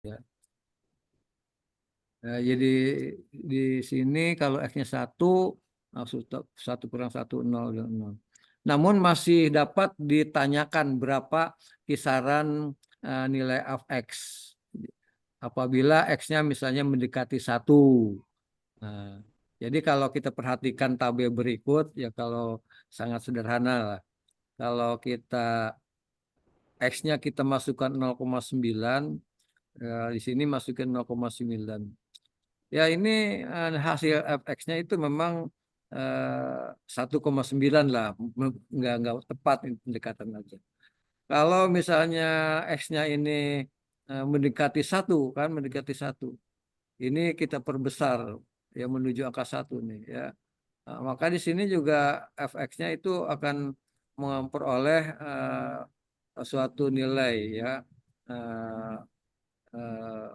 Ya. Jadi di sini kalau X-nya 1, maksud 1 kurang 1, 0, 0. Namun masih dapat ditanyakan berapa kisaran nilai f X. Apabila X-nya misalnya mendekati 1. Nah, jadi kalau kita perhatikan tabel berikut, ya kalau sangat sederhana lah. Kalau kita X-nya kita masukkan 0,9, di sini masukin 0,9. Ya ini hasil FX-nya itu memang 1,9 lah, nggak tepat ini pendekatan aja. Kalau misalnya X-nya ini mendekati 1 kan, mendekati 1, ini kita perbesar ya menuju angka 1 nih ya. Maka di sini juga FX-nya itu akan memperoleh suatu nilai ya. eh, eh,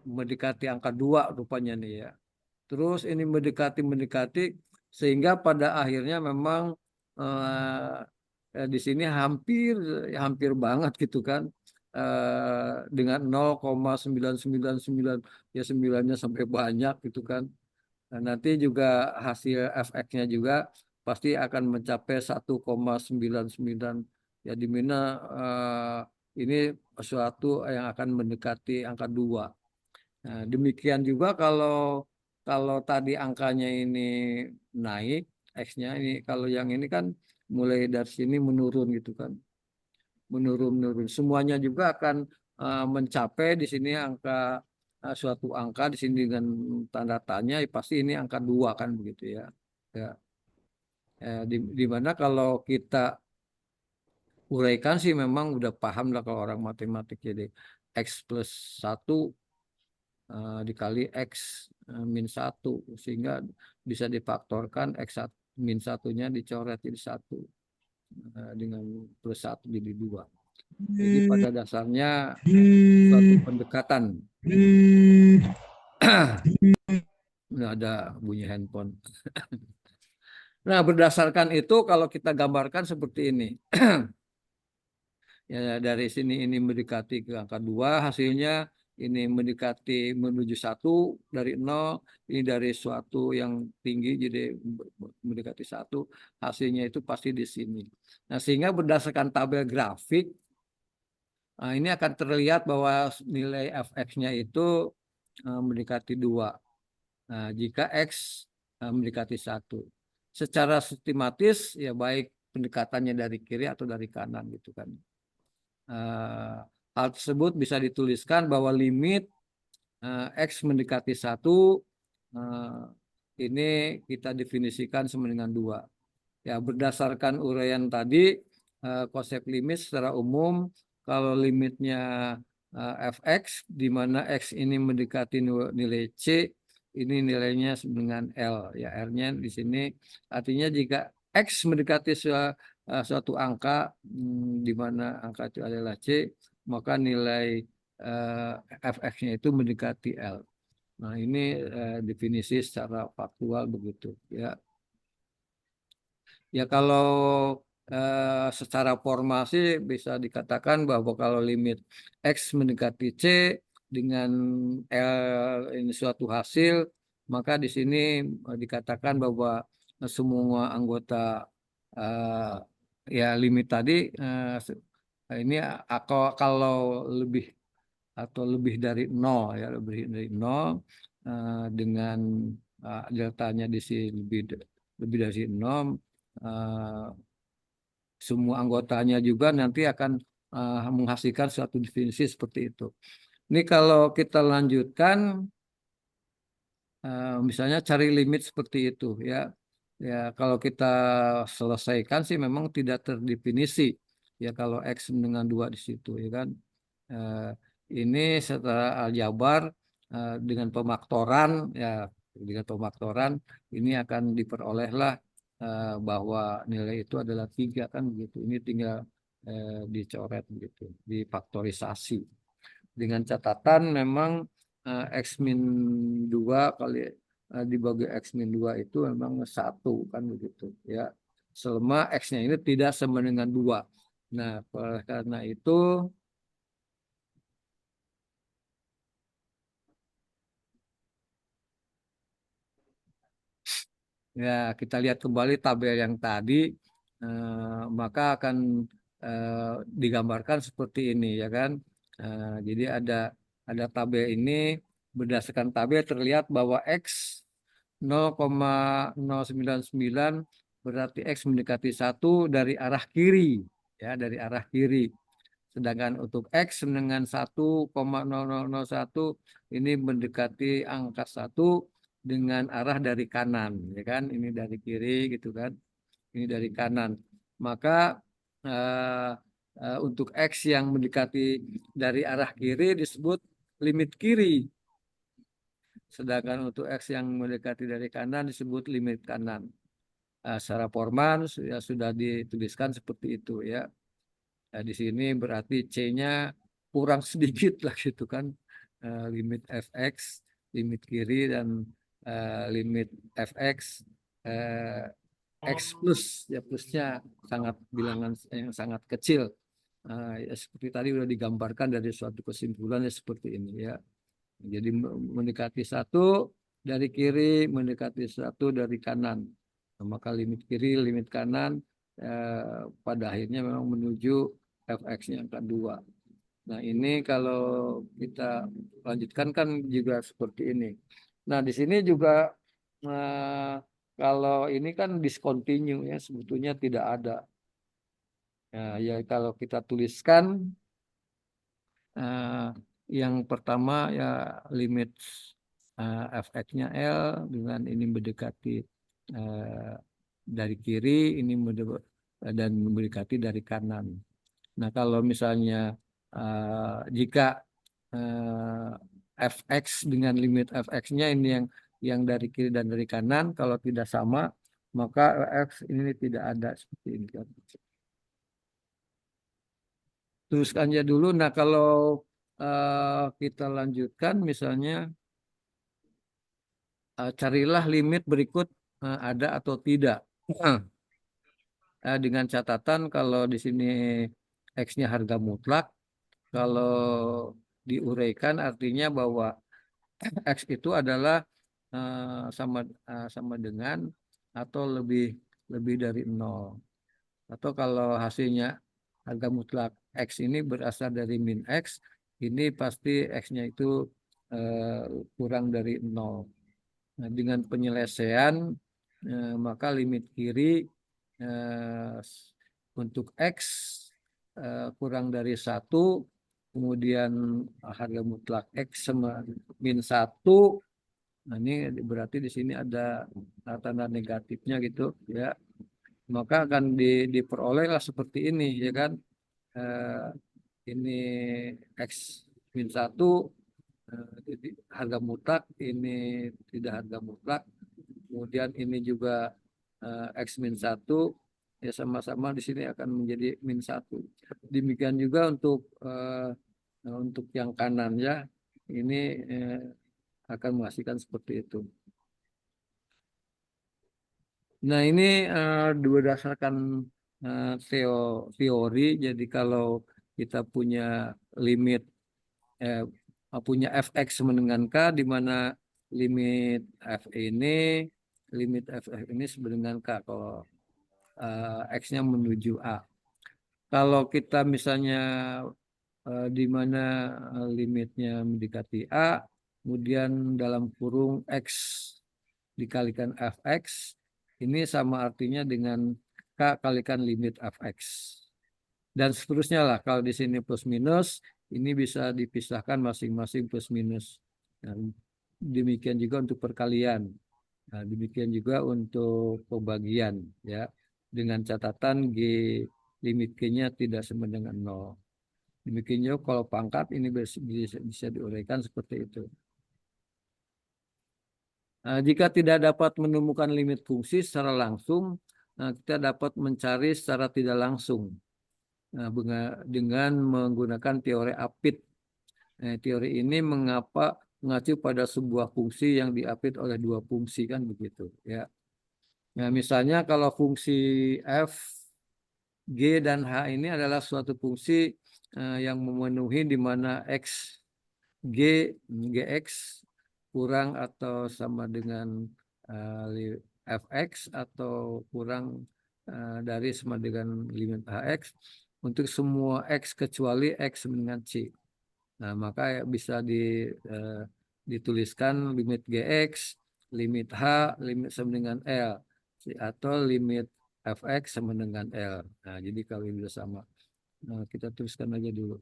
Mendekati angka 2 rupanya nih ya. Terus ini mendekati sehingga pada akhirnya memang di sini hampir hampir banget gitu kan, dengan 0,999, ya sembilannya sampai banyak gitu kan. Dan nanti juga hasil FX-nya juga pasti akan mencapai 1,99, ya di mana ini suatu yang akan mendekati angka 2. Nah, demikian juga kalau kalau tadi angkanya ini naik, X-nya ini, kalau yang ini kan mulai dari sini menurun gitu kan, menurun. Semuanya juga akan mencapai di sini angka, suatu angka di sini dengan tanda tanya, pasti ini angka 2 kan begitu ya. Ya, di mana kalau kita uraikan sih memang udah paham lah kalau orang matematik, jadi X plus 1 dikali X min 1, sehingga bisa difaktorkan min satunya dicoret jadi 1, dengan plus 1 jadi 2. Jadi pada dasarnya suatu pendekatan. Nah, ada bunyi handphone. Nah, berdasarkan itu kalau kita gambarkan seperti ini. Ya, dari sini ini mendekati ke angka 2, hasilnya ini mendekati menuju 1 dari 0, ini dari suatu yang tinggi jadi mendekati 1, hasilnya itu pasti di sini. Nah, sehingga berdasarkan tabel grafik, ini akan terlihat bahwa nilai fx-nya itu mendekati 2. Nah, jika X mendekati 1. Secara sistematis ya baik pendekatannya dari kiri atau dari kanan gitu kan. Hal tersebut bisa dituliskan bahwa limit X mendekati 1 ini kita definisikan sama dengan 2. Ya, berdasarkan uraian tadi, konsep limit secara umum, kalau limitnya fx, di mana x ini mendekati nilai c, ini nilainya dengan L. Ya, R-nya di sini artinya jika x mendekati suatu angka, di mana angka itu adalah c, maka nilai fx-nya itu mendekati L. Nah, ini definisi secara faktual begitu ya. Ya kalau secara formal sih bisa dikatakan bahwa kalau limit X mendekati C dengan L ini suatu hasil, maka di sini dikatakan bahwa semua anggota ya limit tadi ini kalau lebih atau lebih dari 0 ya, lebih dari 0 dengan deltanya di sini lebih dari 0, eh, semua anggotanya juga nanti akan menghasilkan suatu definisi seperti itu. Ini kalau kita lanjutkan, misalnya cari limit seperti itu ya. Ya kalau kita selesaikan sih memang tidak terdefinisi ya kalau X dengan 2 di situ ya kan. Eh, ini setelah aljabar dengan pemaktoran ya, dengan pemaktoran ini akan diperolehlah bahwa nilai itu adalah 3 kan begitu. Ini tinggal dicoret begitu, difaktorisasi. Dengan catatan memang X min 2 kali dibagi X min 2 itu memang 1 kan begitu ya. Selama X-nya ini tidak sama dengan 2. Nah, oleh karena itu Ya, kita lihat kembali tabel yang tadi, maka akan digambarkan seperti ini, ya kan? Jadi ada tabel ini, berdasarkan tabel terlihat bahwa X 0,099 berarti X mendekati 1 dari arah kiri, ya, dari arah kiri. Sedangkan untuk X dengan 1,0001 ini mendekati angka 1 dengan arah dari kanan, ya kan? Ini dari kiri gitu kan. Ini dari kanan. Maka eh, untuk X yang mendekati dari arah kiri disebut limit kiri. Sedangkan untuk X yang mendekati dari kanan disebut limit kanan. Secara formal ya sudah dituliskan seperti itu ya. Nah, di sini berarti C-nya kurang sedikit lah gitu kan. Limit fx, limit kiri dan limit fx eh, x plus, ya plusnya sangat bilangan yang sangat kecil. Ya seperti tadi sudah digambarkan dari suatu kesimpulan ya seperti ini ya. Jadi mendekati 1 dari kiri, mendekati 1 dari kanan. Nah, maka limit kiri, limit kanan pada akhirnya memang menuju fx yang kedua. Nah, ini kalau kita lanjutkan kan juga seperti ini. Nah, di sini juga eh, kalau ini kan discontinue ya, sebetulnya tidak ada. Nah, ya kalau kita tuliskan eh, yang pertama ya limit fx-nya L dengan ini mendekati eh, dari kiri, ini dan mendekati dari kanan. Nah, kalau misalnya jika fx dengan limit fx-nya ini yang dari kiri dan dari kanan, kalau tidak sama, maka fx ini tidak ada seperti ini kan. Teruskan aja dulu. Nah, kalau kita lanjutkan, misalnya carilah limit berikut ada atau tidak. Dengan catatan kalau di sini X-nya harga mutlak, kalau diuraikan artinya bahwa X itu adalah sama sama dengan atau lebih lebih dari nol. Atau kalau hasilnya harga mutlak X ini berasal dari min X, ini pasti X-nya itu eh, kurang dari nol. Nah, dengan penyelesaian maka limit kiri eh, untuk X kurang dari 1, kemudian harga mutlak X sama min 1. Nah, ini berarti di sini ada tanda negatifnya gitu ya. Maka akan diperolehlah seperti ini ya kan. Eh, ini X min 1, jadi harga mutlak, ini tidak harga mutlak. Kemudian ini juga X min 1 ya sama-sama di sini akan menjadi min 1. Demikian juga untuk yang kanan ya. Ini akan menghasilkan seperti itu. Nah, ini berdasarkan teori. Jadi kalau kita punya limit eh, punya fx sama dengan k, di mana limit f ini limit f ini sama dengan k kalau x-nya menuju a. Kalau kita misalnya di mana limitnya mendekati a, kemudian dalam kurung x dikalikan fx, ini sama artinya dengan k kalikan limit fx. Dan seterusnya lah, kalau di sini plus minus, ini bisa dipisahkan masing-masing plus minus. Dan demikian juga untuk perkalian. Nah, demikian juga untuk pembagian ya. Dengan catatan G limit G-nya tidak sama dengan 0. Demikian juga kalau pangkat ini bisa diuraikan seperti itu. Jika tidak dapat menemukan limit fungsi secara langsung, kita dapat mencari secara tidak langsung dengan menggunakan teori apit. Teori ini mengacu pada sebuah fungsi yang diapit oleh dua fungsi kan begitu ya. Nah, misalnya kalau fungsi f, g dan h ini adalah suatu fungsi yang memenuhi di mana x g gx kurang atau sama dengan fx atau kurang dari sama dengan limit hx untuk semua x kecuali x sama dengan c. Nah, maka bisa dituliskan limit gx, limit h, limit sama dengan l, atau limit fx sama dengan l. Nah, jadi kalau ini udah sama, nah, kita tuliskan aja dulu.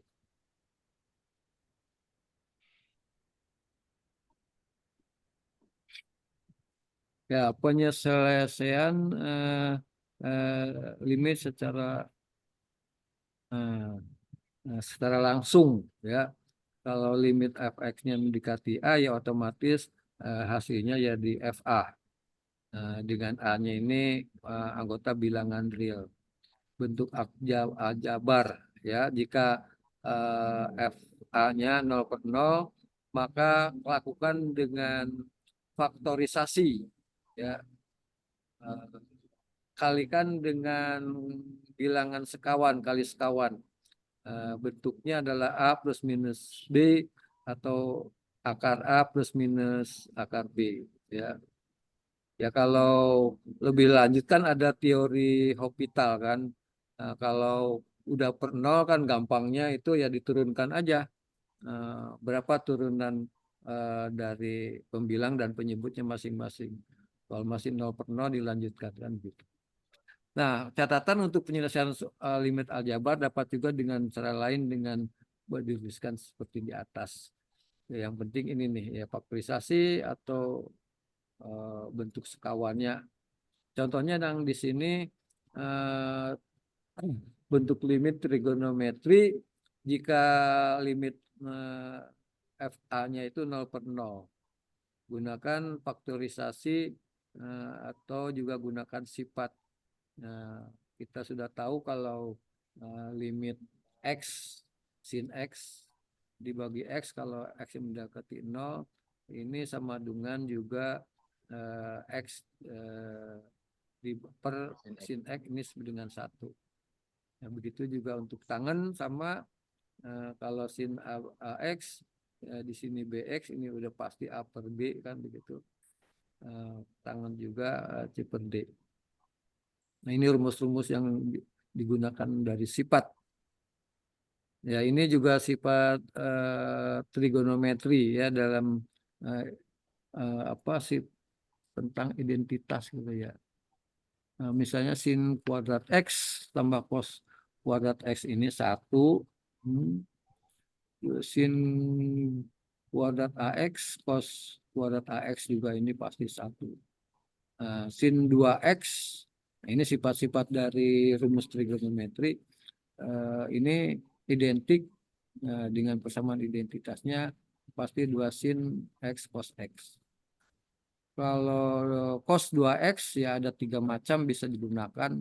Ya, penyelesaian limit eh, secara langsung, ya. Kalau limit fx-nya mendekati a, ya otomatis hasilnya ya di fa. Dengan a-nya ini anggota bilangan real. Bentuk aljabar, ya. Jika fa-nya 0/0, maka lakukan dengan faktorisasi, ya. Eh, Kalikan dengan bilangan sekawan kali sekawan. Bentuknya adalah A plus minus B atau akar A plus minus akar B. Ya, ya kalau lebih lanjut kan ada teori Hospital kan. Nah, kalau udah per nol kan gampangnya itu ya diturunkan aja berapa turunan dari pembilang dan penyebutnya masing-masing. Kalau masih 0/0 dilanjutkan kan gitu. Nah, catatan untuk penyelesaian limit aljabar dapat juga dengan cara lain dengan dituliskan seperti di atas. Ya, yang penting ini nih ya faktorisasi atau bentuk sekawannya. Contohnya yang di sini eh, bentuk limit trigonometri jika limit FA-nya itu 0/0. Gunakan faktorisasi atau juga gunakan sifat. Nah, kita sudah tahu kalau limit X, sin X dibagi X, kalau X yang mendekati 0, ini sama dengan juga X per sin X ini sama dengan 1. Nah, begitu juga untuk tangan sama kalau sin AX di sini BX ini udah pasti A per B kan begitu. Tangan juga C per D. Nah, ini rumus-rumus yang digunakan dari sifat. Ya, ini juga sifat trigonometri ya dalam uh, apa sih tentang identitas gitu ya. Nah, misalnya sin kuadrat X tambah cos kuadrat X ini 1. Sin kuadrat AX, cos kuadrat AX juga ini pasti 1. Sin 2X, ini sifat-sifat dari rumus trigonometri, ini identik dengan persamaan identitasnya pasti 2 sin X cos X. Kalau cos 2X ya ada 3 macam bisa digunakan.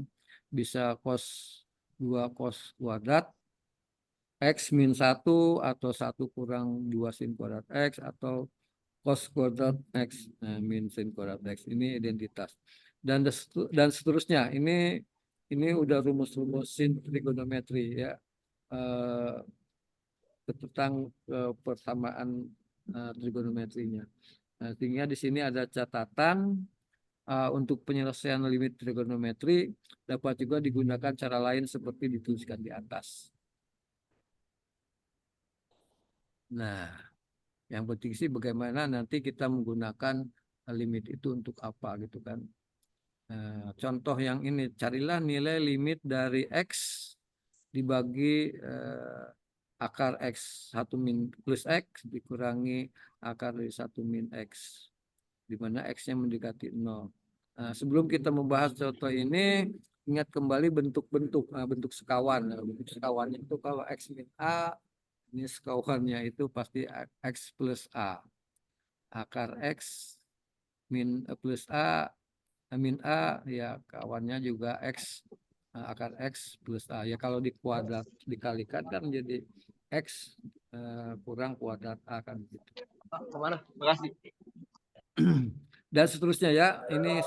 Bisa cos 2 cos kuadrat, X min 1 atau 1 kurang 2 sin kuadrat X atau cos kuadrat X min sin kuadrat X. Ini identitas. Dan seterusnya. Ini udah rumus-rumus sin trigonometri ya. Eh, tentang persamaan trigonometrinya. Nah, sehingga di sini ada catatan untuk penyelesaian limit trigonometri dapat juga digunakan cara lain seperti dituliskan di atas. Nah, yang penting sih bagaimana nanti kita menggunakan limit itu untuk apa gitu kan. Contoh yang ini, carilah nilai limit dari X dibagi akar X 1 min plus X dikurangi akar dari 1 min X, di mana X-nya mendekati 0. Nah, sebelum kita membahas contoh ini, ingat kembali bentuk-bentuk bentuk sekawan. Nah, bentuk sekawannya itu kalau X min A, ini sekawannya itu pasti X plus A. Akar X min plus A, min A, ya kawannya juga X, akar X plus A. Ya kalau di kuadrat dikalikan kan jadi X kurang kuadrat A kan gitu. Kemana? Makasih. Dan seterusnya ya, ini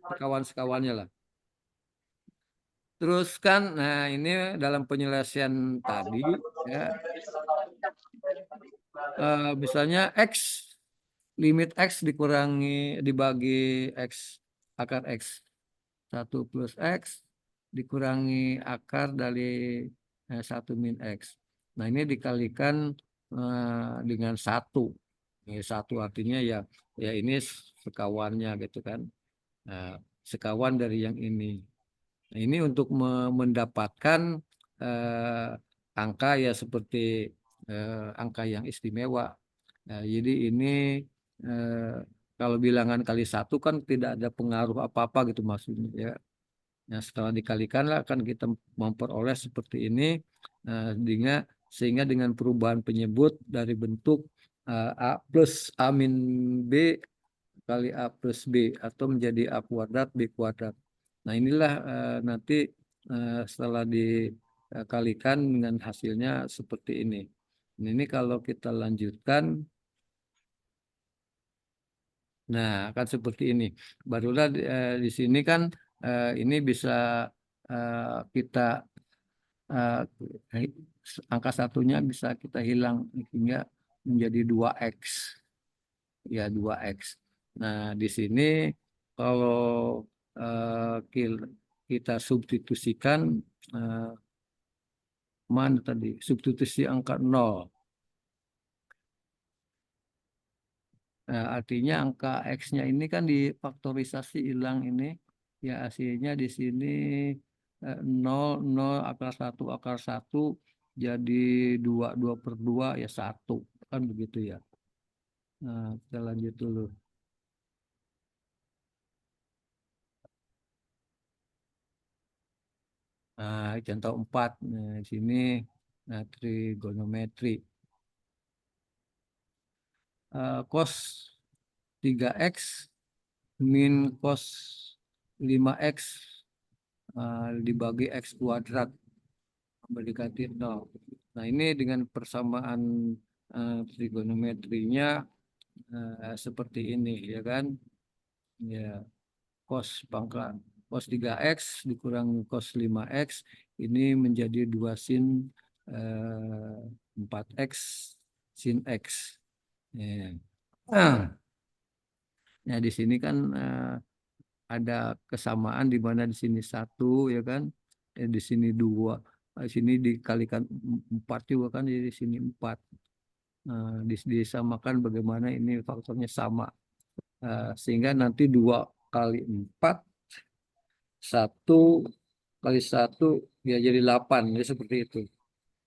sekawan-sekawannya lah. Terus kan, nah ini dalam penyelesaian tadi ya, misalnya X, limit X dikurangi dibagi X akar X 1 plus X dikurangi akar dari 1 min X. Nah, ini dikalikan dengan 1. Ini 1 artinya ya ini sekawannya gitu kan. Nah, sekawan dari yang ini. Nah, ini untuk mendapatkan eh, angka ya seperti angka yang istimewa. Nah, jadi ini eh, kalau bilangan kali 1 kan tidak ada pengaruh apa-apa gitu maksudnya ya. Nah, setelah dikalikan lah akan kita memperoleh seperti ini sehingga dengan perubahan penyebut dari bentuk A plus A min B kali A plus B atau menjadi A kuadrat B kuadrat. Nah, inilah nanti setelah dikalikan dengan hasilnya seperti ini. Ini kalau kita lanjutkan, nah akan seperti ini. Barulah di sini kan ini bisa kita eh, angka satunya bisa kita hilang hingga menjadi 2x. Ya, 2x. Nah, di sini kalau kita substitusikan eh, mana tadi? Substitusi angka 0. Nah, artinya angka X-nya ini kan difaktorisasi hilang ini. Ya, hasilnya di sini 0, 0, akar 1, akar 1 jadi 2, 2 per 2 ya 1. Kan begitu ya. Nah, kita lanjut dulu. Nah, contoh 4. Nah, di sini trigonometri. Cos 3x min cos 5x dibagi x kuadrat mendekati 0. Nah, ini dengan persamaan trigonometrinya seperti ini ya kan. Ya, cos pangkat cos 3x dikurangi cos 5x ini menjadi 2 sin 4x sin x. Ya. Nah, di sini kan ada kesamaan di mana di sini 1 ya kan, di sini 2, di sini dikalikan 4 juga kan, di sini 4. Disamakan bagaimana ini faktornya sama. Sehingga nanti 2 kali 4, 1 kali 1 ya jadi 8. Ya seperti itu.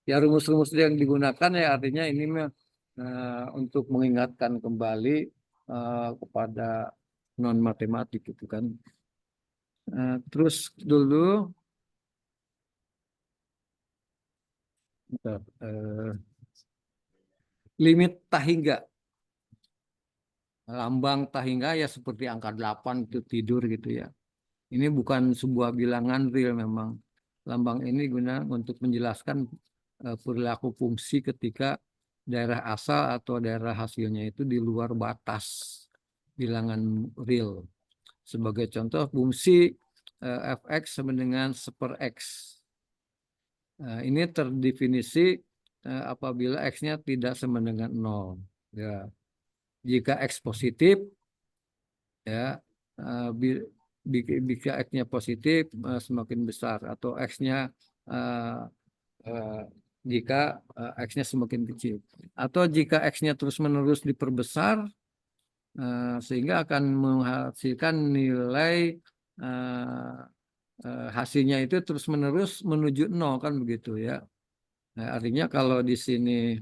Ya, rumus-rumus yang digunakan ya artinya ini untuk mengingatkan kembali kepada non matematik gitu kan. Terus dulu limit tahingga, lambang tahingga ya seperti angka 8 itu tidur gitu ya. Ini bukan sebuah bilangan real memang. Lambang ini guna untuk menjelaskan perilaku fungsi ketika daerah asal atau daerah hasilnya itu di luar batas bilangan real. Sebagai contoh, fungsi fx sama dengan seper x. Ini terdefinisi apabila x-nya tidak sama dengan 0. Ya. Jika x positif, ya jika x-nya positif semakin besar atau x-nya uh, uh, jika x-nya semakin kecil atau jika x-nya terus-menerus diperbesar sehingga akan menghasilkan nilai uh, hasilnya itu terus-menerus menuju 0 kan begitu ya. Nah, artinya kalau di sini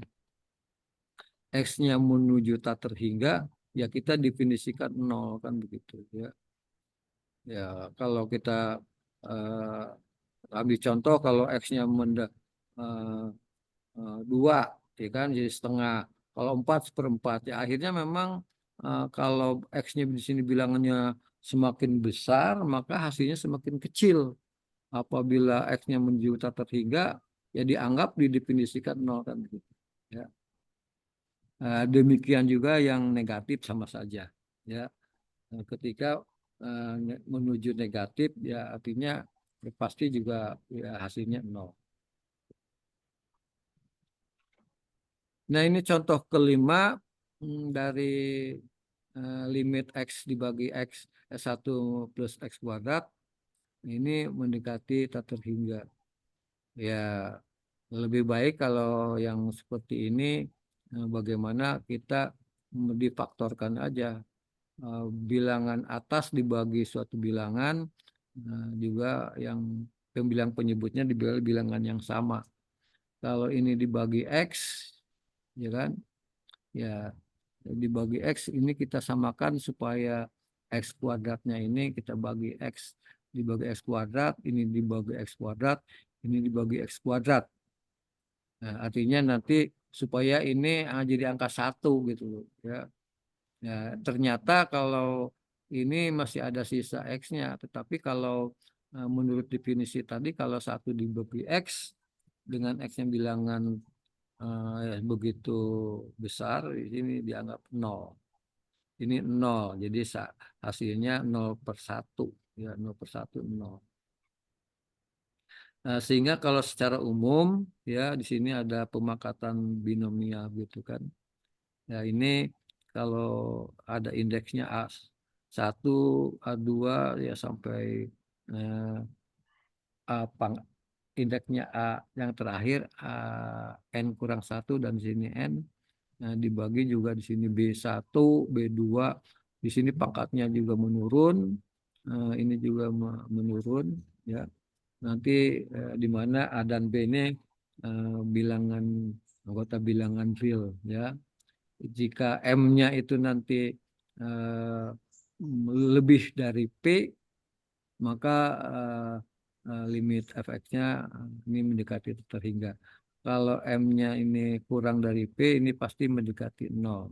X-nya menuju tak terhingga, ya kita definisikan 0 kan begitu ya. Ya, kalau kita ambil contoh kalau X-nya 2, ya kan jadi setengah. Kalau 4 seperempat, ya akhirnya memang kalau X-nya di sini bilangannya semakin besar, maka hasilnya semakin kecil. Apabila X-nya menuju tak terhingga, ya dianggap didefinisikan 0 kan begitu. Ya. Demikian juga yang negatif sama saja. Ya, ketika menuju negatif, ya artinya ya pasti juga ya, hasilnya 0. Nah, ini contoh kelima dari limit X dibagi X satu plus X kuadrat ini mendekati tak terhingga. Ya, lebih baik kalau yang seperti ini bagaimana kita difaktorkan aja. Bilangan atas dibagi suatu bilangan juga yang bilang penyebutnya dibagi bilangan yang sama. Kalau ini dibagi X, ya kan? Ya, dibagi X ini kita samakan supaya X kuadratnya ini kita bagi X dibagi X kuadrat, ini dibagi X kuadrat, ini dibagi X kuadrat. Nah, artinya nanti supaya ini jadi angka satu gitu loh. Ya. Ya, ternyata kalau ini masih ada sisa X-nya, tetapi kalau menurut definisi tadi kalau satu dibagi X dengan X-nya bilangan begitu besar, ini dianggap nol. Ini nol, jadi hasilnya 0/1. Ya, 0/1, nol. Nah, sehingga kalau secara umum, ya di sini ada pemakatan binomial gitu kan. Ya, ini kalau ada indeksnya A1, A2 ya sampai eh, A indeksnya A yang terakhir N kurang satu dan di sini N. Nah, dibagi juga di sini B1, B2. Di sini pangkatnya juga menurun. Ini juga menurun ya. Nanti di mana A dan B ini bilangan anggota bilangan real ya. Jika M-nya itu nanti eh, lebih dari P, maka limit fx-nya ini mendekati terhingga. Kalau M-nya ini kurang dari P, ini pasti mendekati nol.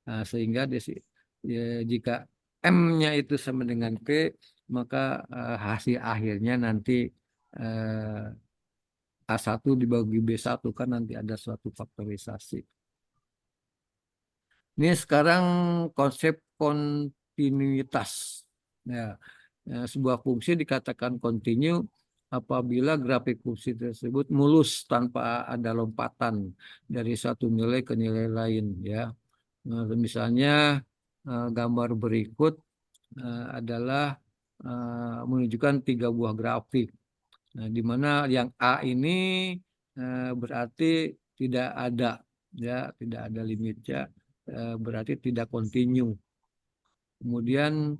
Nah, sehingga ya, jika M-nya itu sama dengan P, maka hasil akhirnya nanti A1 dibagi B1 kan nanti ada suatu faktorisasi. Ini sekarang konsep kontinuitas. Ya, sebuah fungsi dikatakan kontinu apabila grafik fungsi tersebut mulus tanpa ada lompatan dari satu nilai ke nilai lain. Ya, misalnya gambar berikut adalah menunjukkan tiga buah grafik. Nah, di mana yang A ini berarti tidak ada, ya, tidak ada limitnya, berarti tidak kontinu. Kemudian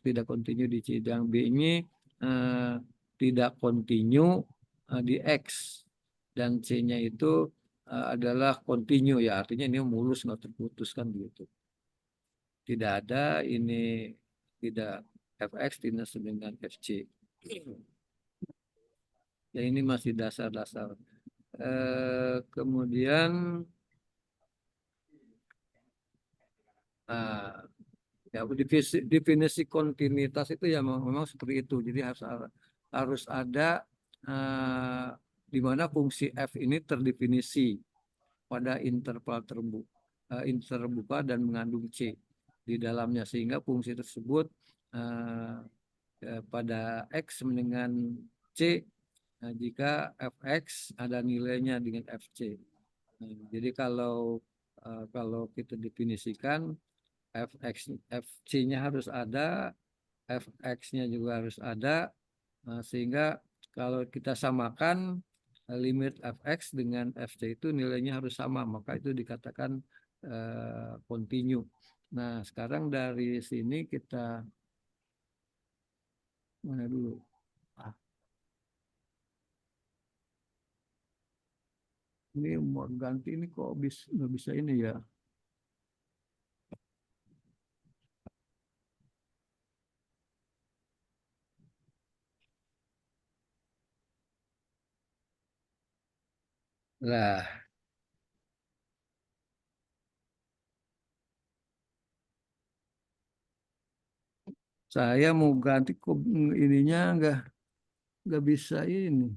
tidak kontinu di sidang B ini eh, tidak kontinu di X dan C-nya itu adalah kontinu ya artinya ini mulus nggak terputus kan gitu. Tidak ada ini tidak fx tidak dengan fc. Ya ini masih dasar-dasar. Kemudian ah, ya definisi kontinuitas itu ya memang seperti itu. Jadi harus ada eh, di mana fungsi f ini terdefinisi pada interval terbuka dan mengandung c di dalamnya sehingga fungsi tersebut eh, pada x dengan c jika fx ada nilainya dengan fc. Jadi kalau kita definisikan fx fc-nya harus ada, fx-nya juga harus ada, sehingga kalau kita samakan limit fx dengan fc itu nilainya harus sama, maka itu dikatakan continue. Nah, sekarang dari sini kita mana dulu? Ah, ini mau ganti ini kok bisa nggak bisa ini ya? Lah, saya mau ganti kok ininya nggak bisa ini.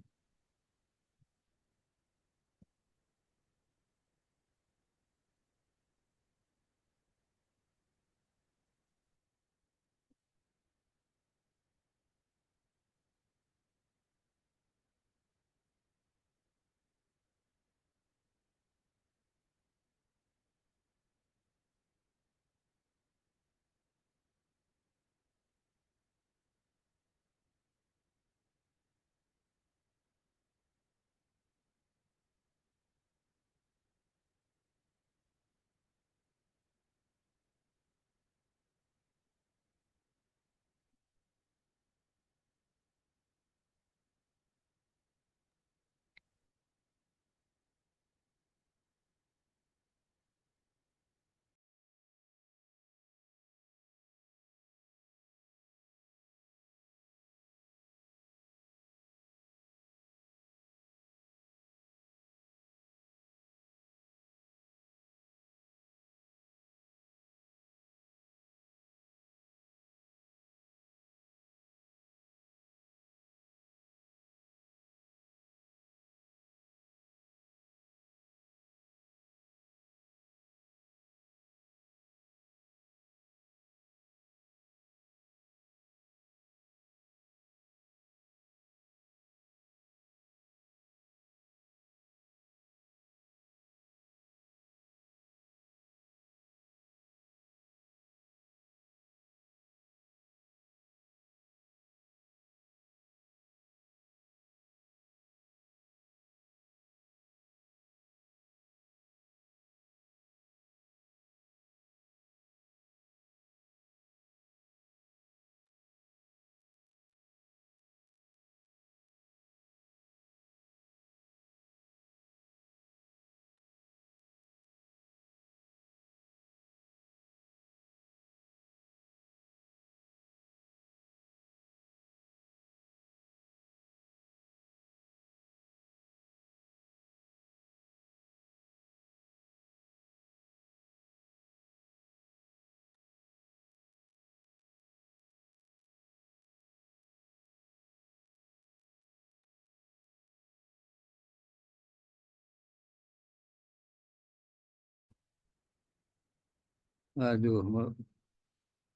Aduh,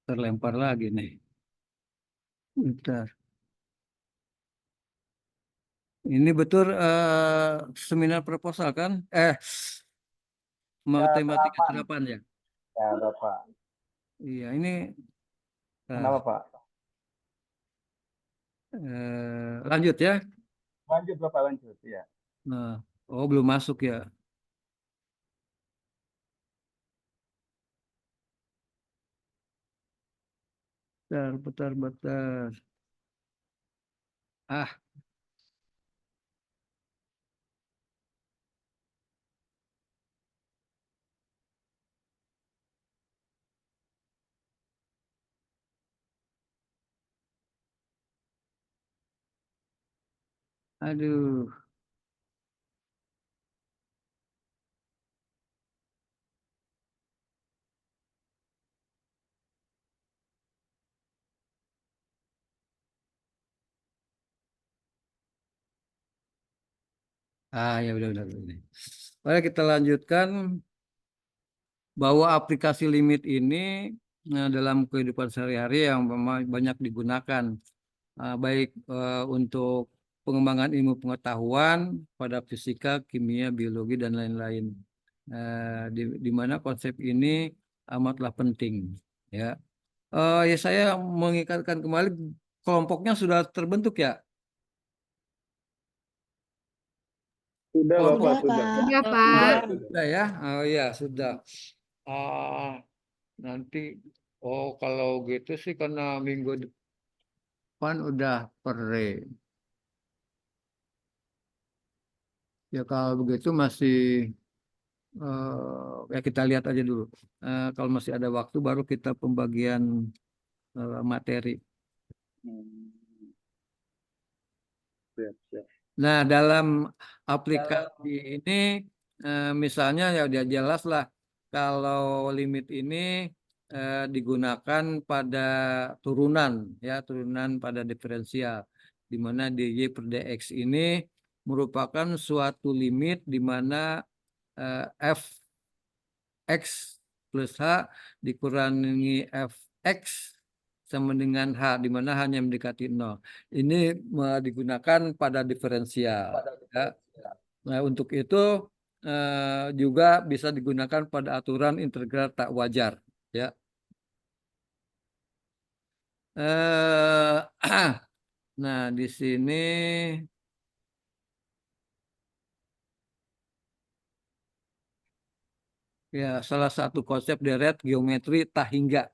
terlempar lagi nih. Bentar. Ini betul seminar proposal kan? Ya, Matematika terapan. terapan ya. Ya, Bapak. Iya, ini Kenapa, bentar. Pak? Lanjut ya. Lanjut, Bapak, lanjut. Ya. Nah, oh belum masuk ya. Bentar, bentar, bentar. Ah, aduh. Ya udah, udah. Mari kita lanjutkan bahwa aplikasi limit ini dalam kehidupan sehari-hari yang memang banyak digunakan, baik untuk pengembangan ilmu pengetahuan pada fisika, kimia, biologi dan lain-lain. Di mana konsep ini amatlah penting. Ya, ya saya mengingatkan kembali kelompoknya sudah terbentuk ya. Sudah, Kelompok Bapak, Sudah, sudah. Pak. Sudah, Sudah, Pak. sudah. sudah ya. Oh ya sudah. Ah, nanti, oh kalau gitu sih karena minggu depan udah pre. Ya kalau begitu masih ya kita lihat aja dulu. Kalau masih ada waktu baru kita pembagian materi. Hmm, siap, siap. Nah, dalam aplikasi ini misalnya ya udah jelas lah kalau limit ini digunakan pada turunan ya, turunan pada diferensial di mana dy per dx ini merupakan suatu limit di mana f X plus H dikurangi Fx sama dengan H, di mana hanya mendekati 0. Ini digunakan pada diferensial. Ya. Nah, untuk itu juga bisa digunakan pada aturan integral tak wajar. Ya. Nah, di sini ya salah satu konsep deret geometri tak hingga.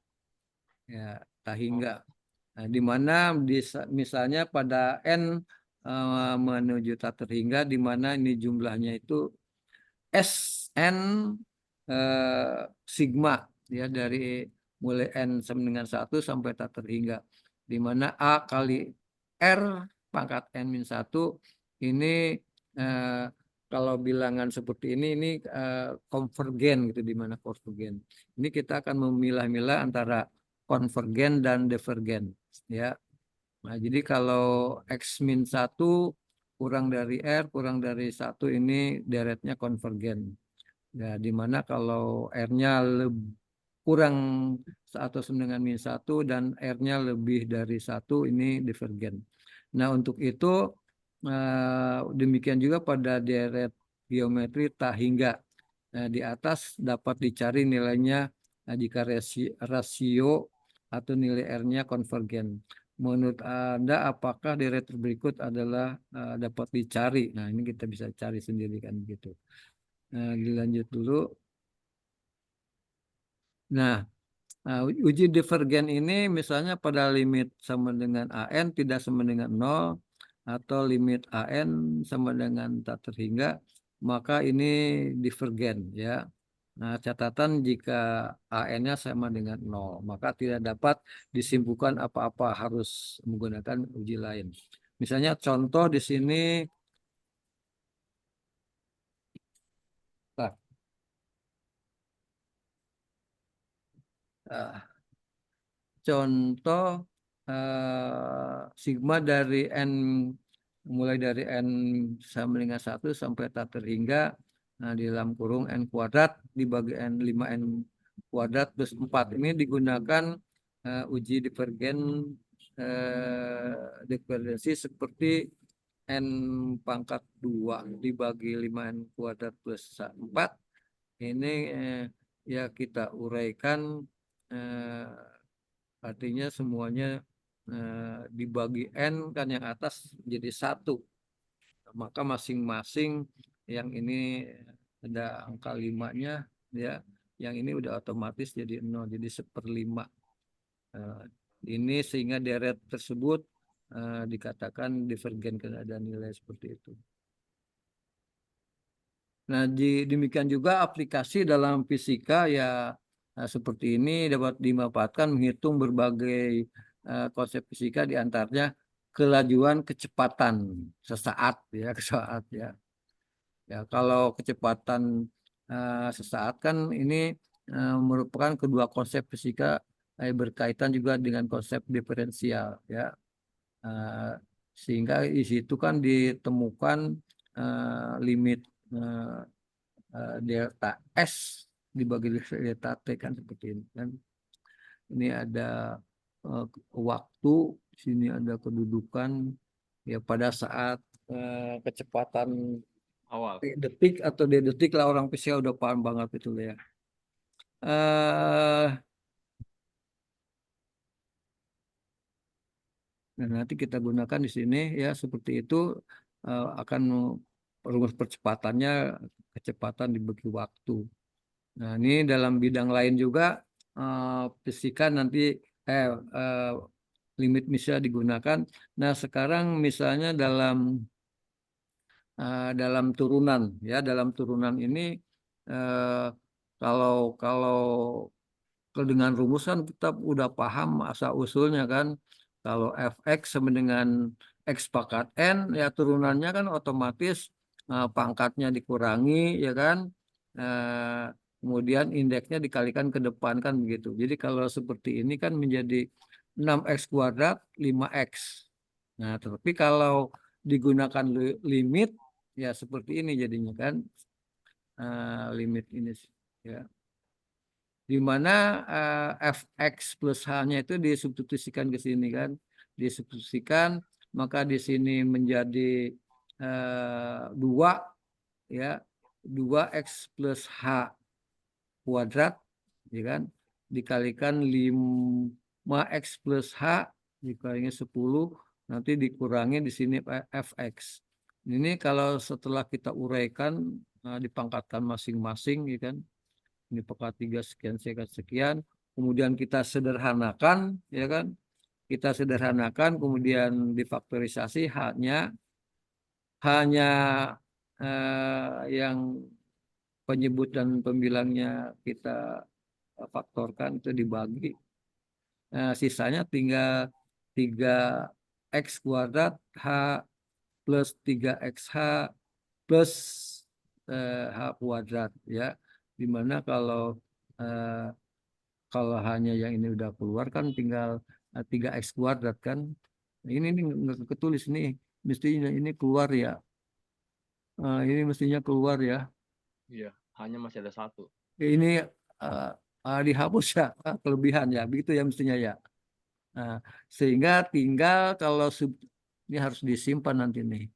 Ya, tak hingga. Nah, di mana misalnya pada n menuju tak terhingga di mana ini jumlahnya itu Sn sigma ya dari mulai n sama dengan 1 sampai tak terhingga di mana A kali R pangkat n min 1 ini eh, kalau bilangan seperti ini konvergen gitu di mana konvergen. Ini kita akan memilah-milah antara konvergen dan divergen ya. Nah, jadi kalau X min 1 kurang dari R, kurang dari 1 ini deretnya konvergen. Ya, di mana kalau R-nya kurang atau sama dengan min 1 dan R-nya lebih dari 1 ini divergen. Nah, untuk itu demikian juga pada deret geometri tak hingga. Nah, di atas dapat dicari nilainya jika rasio atau nilai R-nya konvergen. Menurut Anda, apakah deret berikut adalah dapat dicari? Nah, ini kita bisa cari sendiri kan gitu. Nah, dilanjut dulu. Nah, uji divergen ini misalnya pada limit sama dengan AN tidak sama dengan 0 atau limit AN sama dengan tak terhingga, maka ini divergen ya. Nah, catatan jika AN-nya sama dengan 0, maka tidak dapat disimpulkan apa-apa, harus menggunakan uji lain. Misalnya contoh di sini, nah, contoh sigma dari n mulai dari n sama dengan 1 sampai tak terhingga, nah, di dalam kurung n kuadrat dibagi n 5n kuadrat plus 4. Ini digunakan uji divergensi seperti N pangkat 2 dibagi 5N kuadrat plus 4. Ini ya kita uraikan, artinya semuanya dibagi N kan, yang atas jadi 1. Maka masing-masing yang ini ada angka 5-nya ya, yang ini udah otomatis jadi 0, jadi 1/5. Ini sehingga deret tersebut dikatakan divergen karena ada nilai seperti itu. Nah, demikian juga aplikasi dalam fisika ya, seperti ini dapat dimanfaatkan menghitung berbagai konsep fisika, diantaranya kelajuan kecepatan sesaat ya, sesaat ya. Ya, kalau kecepatan sesaat kan ini merupakan kedua konsep fisika berkaitan juga dengan konsep diferensial ya. Sehingga di situ kan ditemukan limit delta S dibagi delta T kan, seperti ini kan. Ini ada waktu, sini ada kedudukan ya pada saat kecepatan Awal. detik atau detik lah, orang fisika udah paham banget itu ya. Nah, nanti kita gunakan di sini ya, seperti itu akan rumus percepatannya kecepatan dibagi waktu. Nah, ini dalam bidang lain juga fisika nanti limit bisa digunakan. Nah, sekarang misalnya dalam turunan ya, dalam turunan ini kalau dengan rumus kan kita udah paham asal usulnya kan. Kalau fx sama dengan x pangkat n ya, turunannya kan otomatis pangkatnya dikurangi ya kan. Kemudian indeksnya dikalikan ke depan kan begitu. Jadi kalau seperti ini kan menjadi 6x kuadrat 5x. Nah, tetapi kalau digunakan limit ya seperti ini jadinya kan, limit ini ya, di mana fx plus h-nya itu disubstitusikan ke sini kan, disubstitusikan, maka di sini menjadi 2 ya, 2x plus h kuadrat ya kan, dikalikan 5x plus h dikalikan 10, nanti dikurangi di sini fx. Ini kalau setelah kita uraikan dipangkatkan masing-masing ya kan, ini pangkat 3 sekian sekian, kemudian kita sederhanakan ya kan, kita sederhanakan kemudian difaktorisasi hanya yang penyebut dan pembilangnya kita faktorkan itu dibagi. Sisanya tinggal 3x kuadrat h plus 3xh plus h kuadrat ya. Dimana kalau hanya yang ini udah keluar kan tinggal 3x kuadrat kan. Ini nggak ketulis nih, mestinya ini keluar ya. Ini mestinya keluar ya. Iya, hanya masih ada 1. Ini dihapus ya, kelebihan ya, begitu ya mestinya ya. Nah, sehingga tinggal kalau ini harus disimpan nanti nih.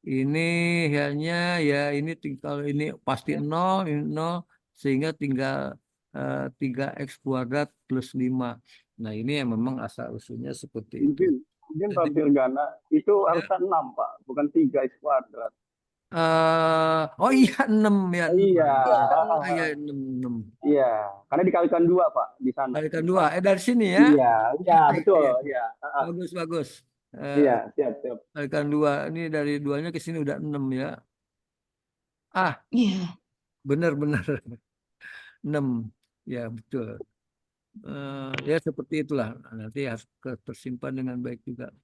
Ini hanya ya, ini tinggal, ini pasti 0, ini 0, sehingga tinggal 3x kuadrat plus 5. Nah, ini yang memang asal usulnya seperti itu. Mungkin Pak Firgana itu harusnya 6 Pak, bukan 3x kuadrat. Oh iya 6 ya. Iya. Iya 6. Iya, karena dikalikan 2 Pak di sana. Kalikan 2. Dari sini ya. Iya, iya betul. Iya. Bagus bagus. Iya, siap siap. Kalikan 2. Ini dari 2-nya ke sini udah 6 ya. Iya. Benar-benar 6. Ya betul. Ya seperti itulah. Nanti harus tersimpan dengan baik juga.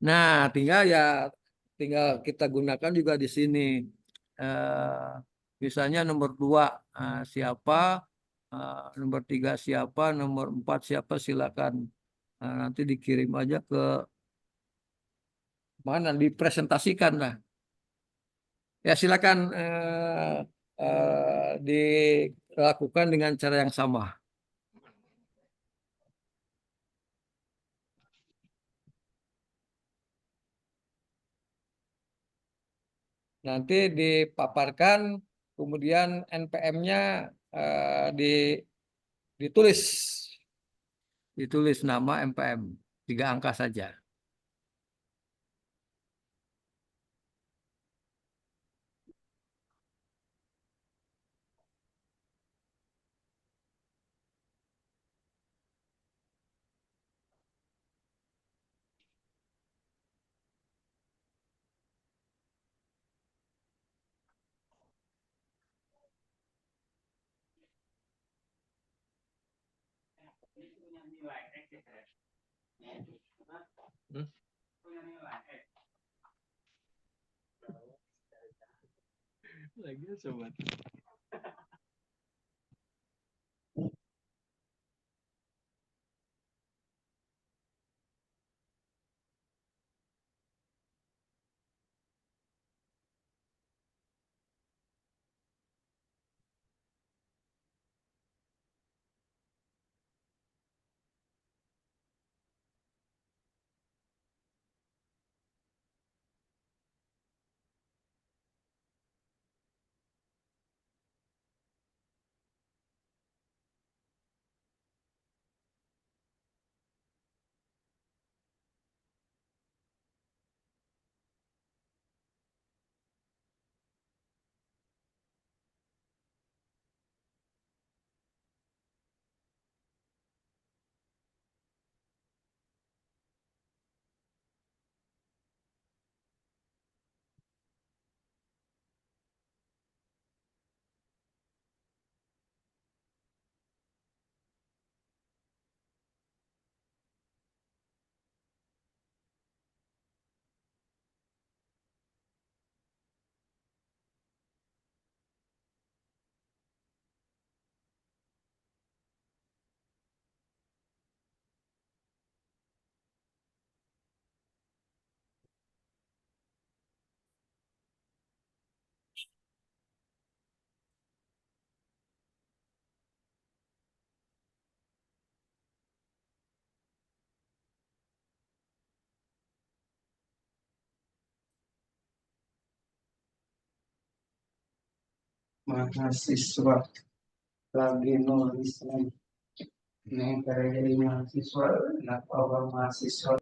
Nah, tinggal kita gunakan juga di sini. Misalnya nomor 2 siapa, nomor 3 siapa, nomor 4 siapa, silakan. Nanti dikirim aja ke mana, dipresentasikan lah. Ya silakan dilakukan dengan cara yang sama. Nanti dipaparkan, kemudian NPM-nya ditulis, ditulis nama NPM, 3 angka saja. Hmm? Lagi sobat. Mahasiswa lagi nulis nih dari mahasiswa, kenapa mahasiswa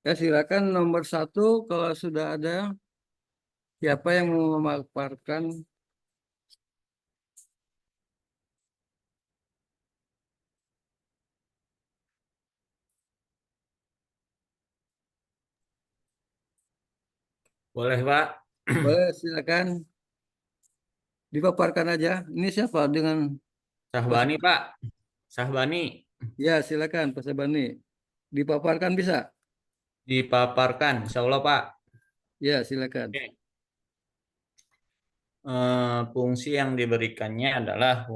Ya, silakan nomor 1 kalau sudah ada. Siapa yang mau memaparkan? Boleh, Pak. Boleh, silakan dipaparkan aja. Ini siapa dengan Pas- Sahbani, Pak. Sahbani. Ya, silakan Pak Sabani. Dipaparkan bisa? Dipaparkan, Insya Allah, Pak. Ya, silakan. Oke. Fungsi yang diberikannya adalah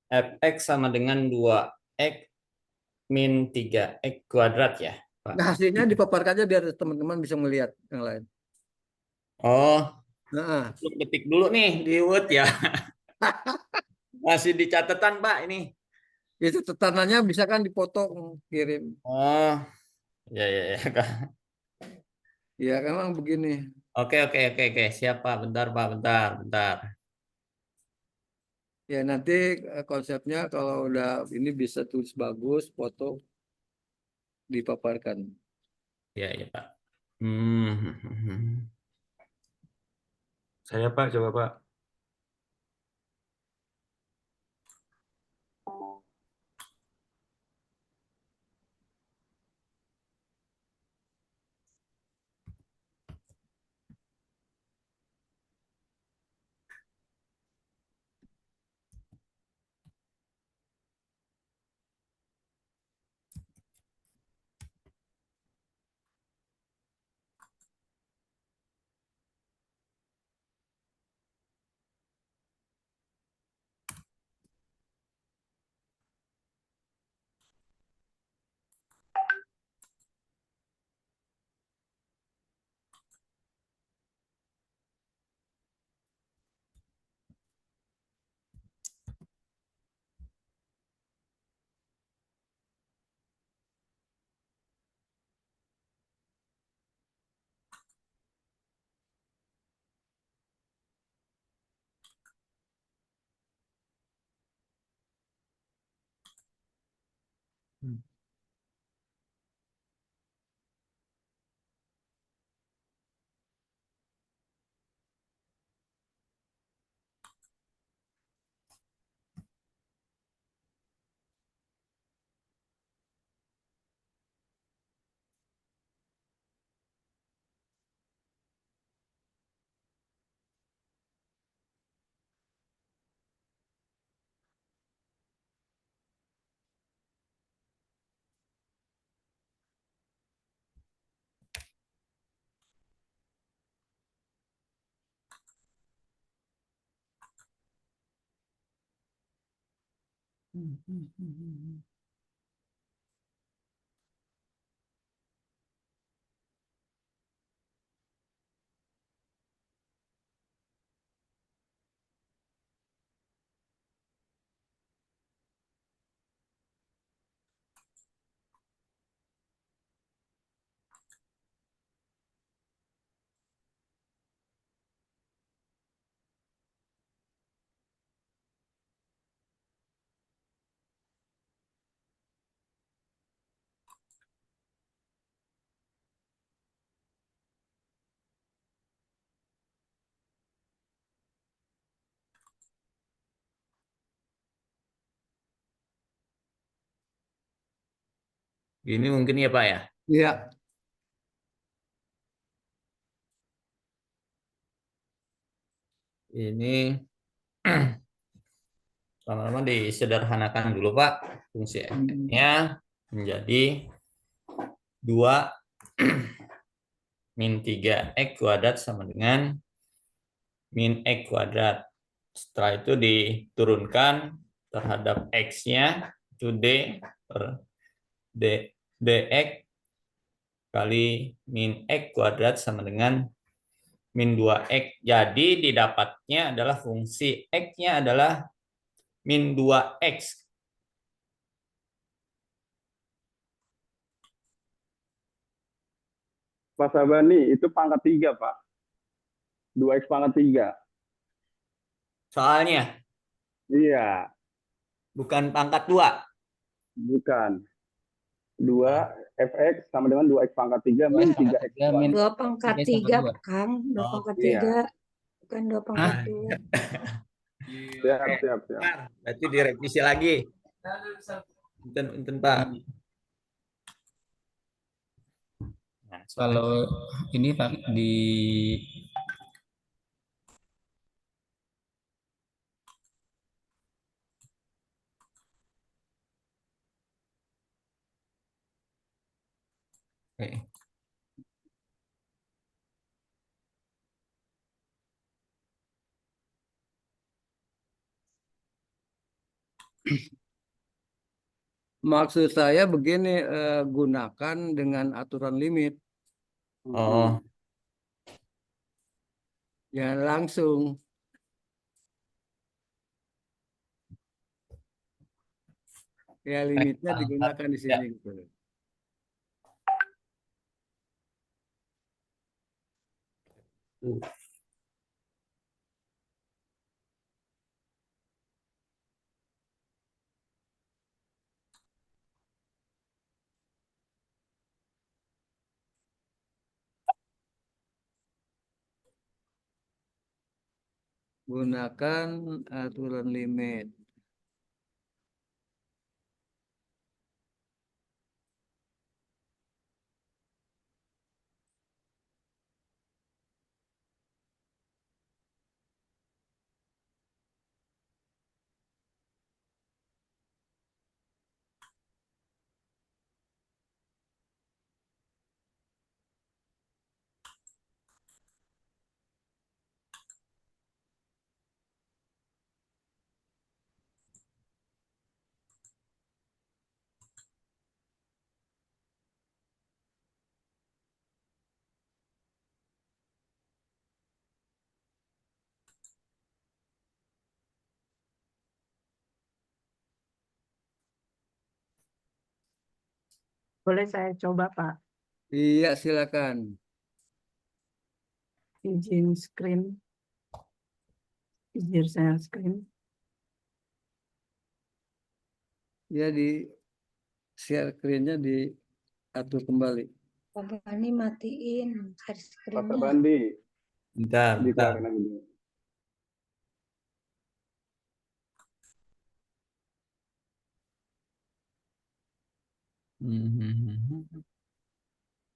fx sama dengan 2x min 3x kuadrat ya, Pak. Nah, hasilnya dipaparkan aja biar teman-teman bisa melihat yang lain. Oh, Nah, belum ketik dulu nih di Word ya. Masih di catatan, Pak, ini. itu tetananya bisa kan dipotong, kirim. Oh, ya, ya, ya, Kak. Ya, memang begini. Oke, oke, oke, oke. Siap, Pak. Bentar, Pak. Bentar, bentar. Ya, nanti konsepnya kalau udah ini bisa tulis bagus, foto dipaparkan. Ya, ya, Pak. Hmm. Saya, Pak, coba, Pak. Gini mungkin ya, Pak, ya. Iya. Ini lama-lama disederhanakan dulu, Pak. Fungsi Hmm. f-nya menjadi 2 min 3x kuadrat sama dengan min x kuadrat. Setelah itu diturunkan terhadap x-nya, itu d per dx kali min x kuadrat sama dengan min 2x. Jadi didapatnya adalah fungsi x-nya adalah min 2x. Pak Sabani, itu pangkat 3, Pak. 2x pangkat 3. Soalnya Iya, bukan pangkat 2. bukan. 2 fx sama dengan 2x pangkat 3 min 3x min kuadrat. 2 pangkat 3 3, sama 2. Kang. 2 pangkat Iya. 3. Bukan 2 pangkat Hah? 2. Siap, siap, siap. Berarti direvisi lagi. Enten, Pak. Nah, kalau ini Pak di Oke. Maksud saya begini, gunakan dengan aturan limit, Oh, jangan langsung. Ya limitnya digunakan di sini. Gitu. Gunakan aturan limit. Boleh saya coba, Pak? Iya, silakan. Izin screen. Izin share screen. Ya di share screen-nya diatur kembali. Pak Bani matiin share Pak screen-nya. Bandi, bentar. dikeluarin lagi dulu.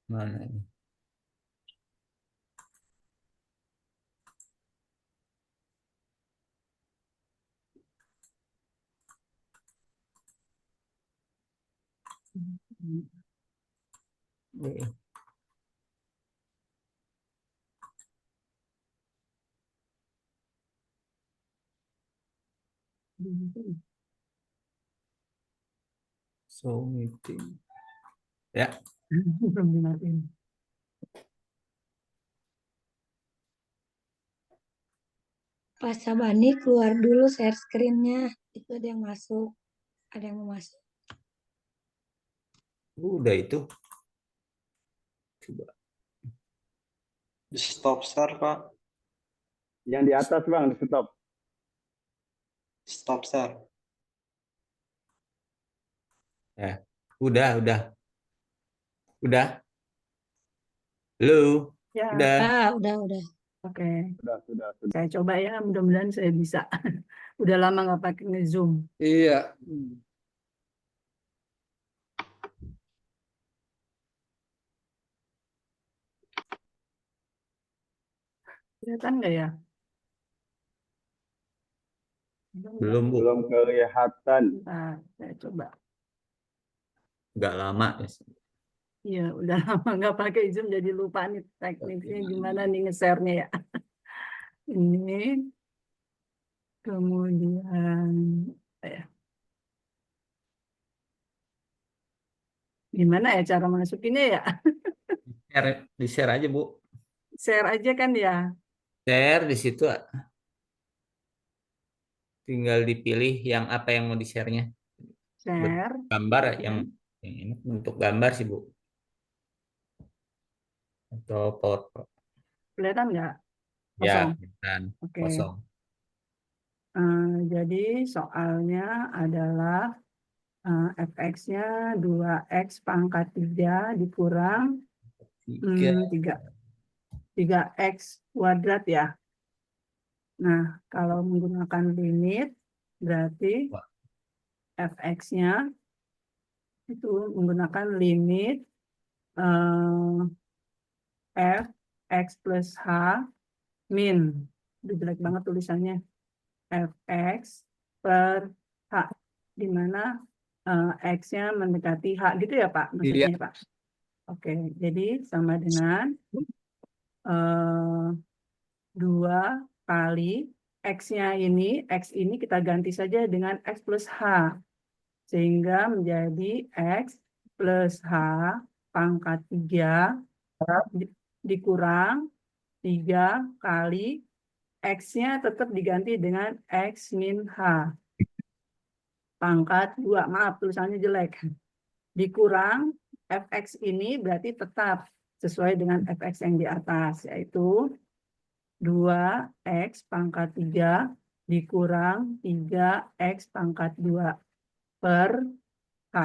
Mana ini? So meeting. Ya, Belum dimatiin. Pak Sabani keluar dulu share screen-nya. Itu ada yang masuk. Ada yang mau masuk. udah itu. Coba. Di stop start, Pak. Yang di atas bang, di stop. Stop start. Ya, udah. Udah. Halo. Ya, Udah. Udah. oke. Sudah. Saya coba ya, mudah-mudahan saya bisa. Udah lama nggak pakai nge-zoom. Iya. Kelihatan nggak ya? Belum, Bu. Belum kelihatan. Nah, saya coba. Nggak lama ya. Iya, udah lama nggak pakai Zoom, jadi lupa nih tekniknya gimana nih nge-share-nya ya. Ini, kemudian, ya. Gimana ya cara masukinnya ya? Di-share aja, Bu. Share aja kan ya? Share di situ tinggal dipilih yang apa yang mau di-share-nya. Share. Gambar Oke. yang ini untuk gambar sih, Bu. Atau PowerPoint. Kelihatan nggak? Ya, Kosong. kan. Oke. Kosong. Jadi soalnya adalah fx-nya 2x pangkat 3 dikurang 3. 3x kuadrat ya. Nah, kalau menggunakan limit, berarti fx-nya itu menggunakan limit f x plus h min. Udah jelek banget tulisannya. Fx per h, di mana x-nya mendekati h, gitu ya Pak? Maksudnya Iya. Pak. Oke, jadi sama dengan 2 kali x-nya ini, x ini kita ganti saja dengan x plus h. Sehingga menjadi x plus h pangkat 3 dikurang 3 kali x-nya tetap diganti dengan x min h. Pangkat 2, maaf tulisannya jelek. Dikurang fx ini berarti tetap sesuai dengan fx yang di atas, yaitu 2x pangkat 3 dikurang 3x pangkat 2 per h.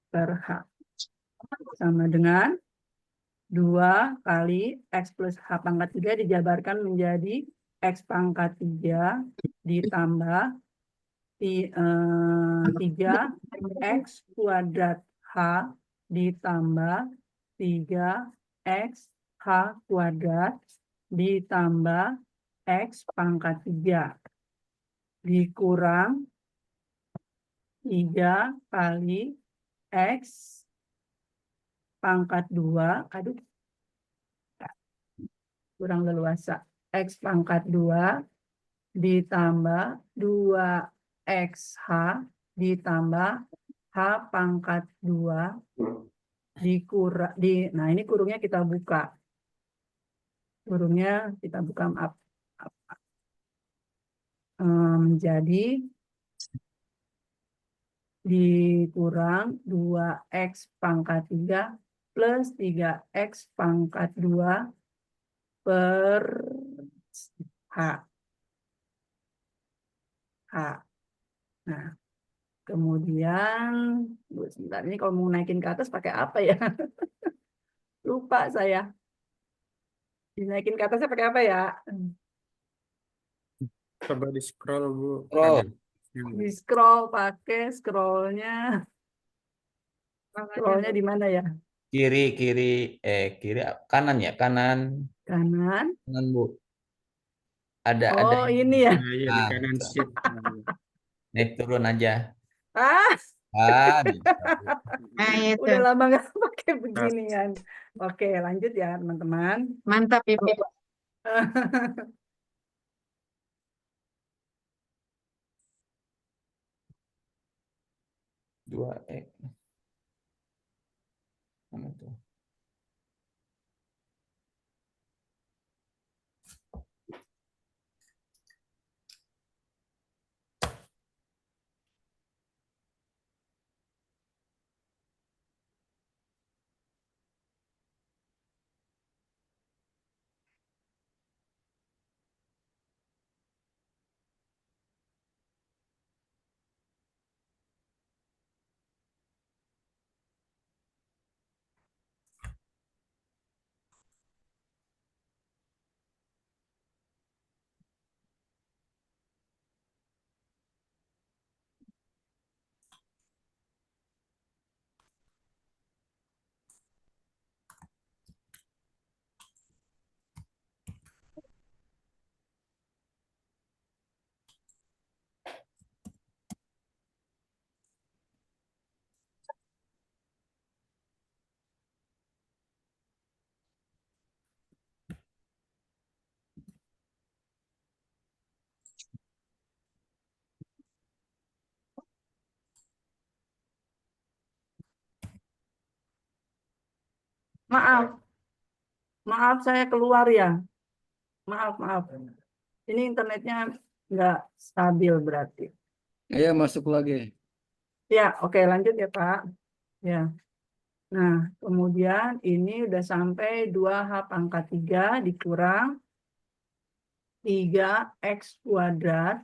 Per h. Sama dengan 2 kali x plus h pangkat 3 dijabarkan menjadi x pangkat 3 ditambah 3x kuadrat h ditambah 3x h kuadrat ditambah x pangkat 3 dikurang 3 kali x pangkat 2, aduh, kurang leluasa, x pangkat 2 ditambah 2xh ditambah h pangkat 2 dikurang, nah ini kurungnya kita buka. Kurungnya kita buka, maaf. Menjadi dikurang 2x pangkat 3 plus 3x pangkat 2 per h. Nah, kemudian sebentar, ini kalau mau naikin ke atas pakai apa ya? Lupa saya. Dinaikin ke atasnya pakai apa ya? Coba di scroll Bu. Scroll. Di scroll, pakai scrollnya. Scrollnya di mana ya? Kiri kanan ya, kanan Kanan. Bu. Ada Oh, ini ya. Nah, iya di Ah, kanan gitu. sheet. Naik turun aja. Gitu. Bisa. Udah lama nggak pakai beginian. Oke, lanjut ya teman-teman. Mantap Ibu. 2x. Mana tuh? Maaf saya keluar ya. Maaf. Ini internetnya nggak stabil berarti. Ya, masuk lagi. Ya, oke lanjut ya Pak. Ya. Nah, kemudian ini udah sampai 2h pangkat 3 dikurang 3x kuadrat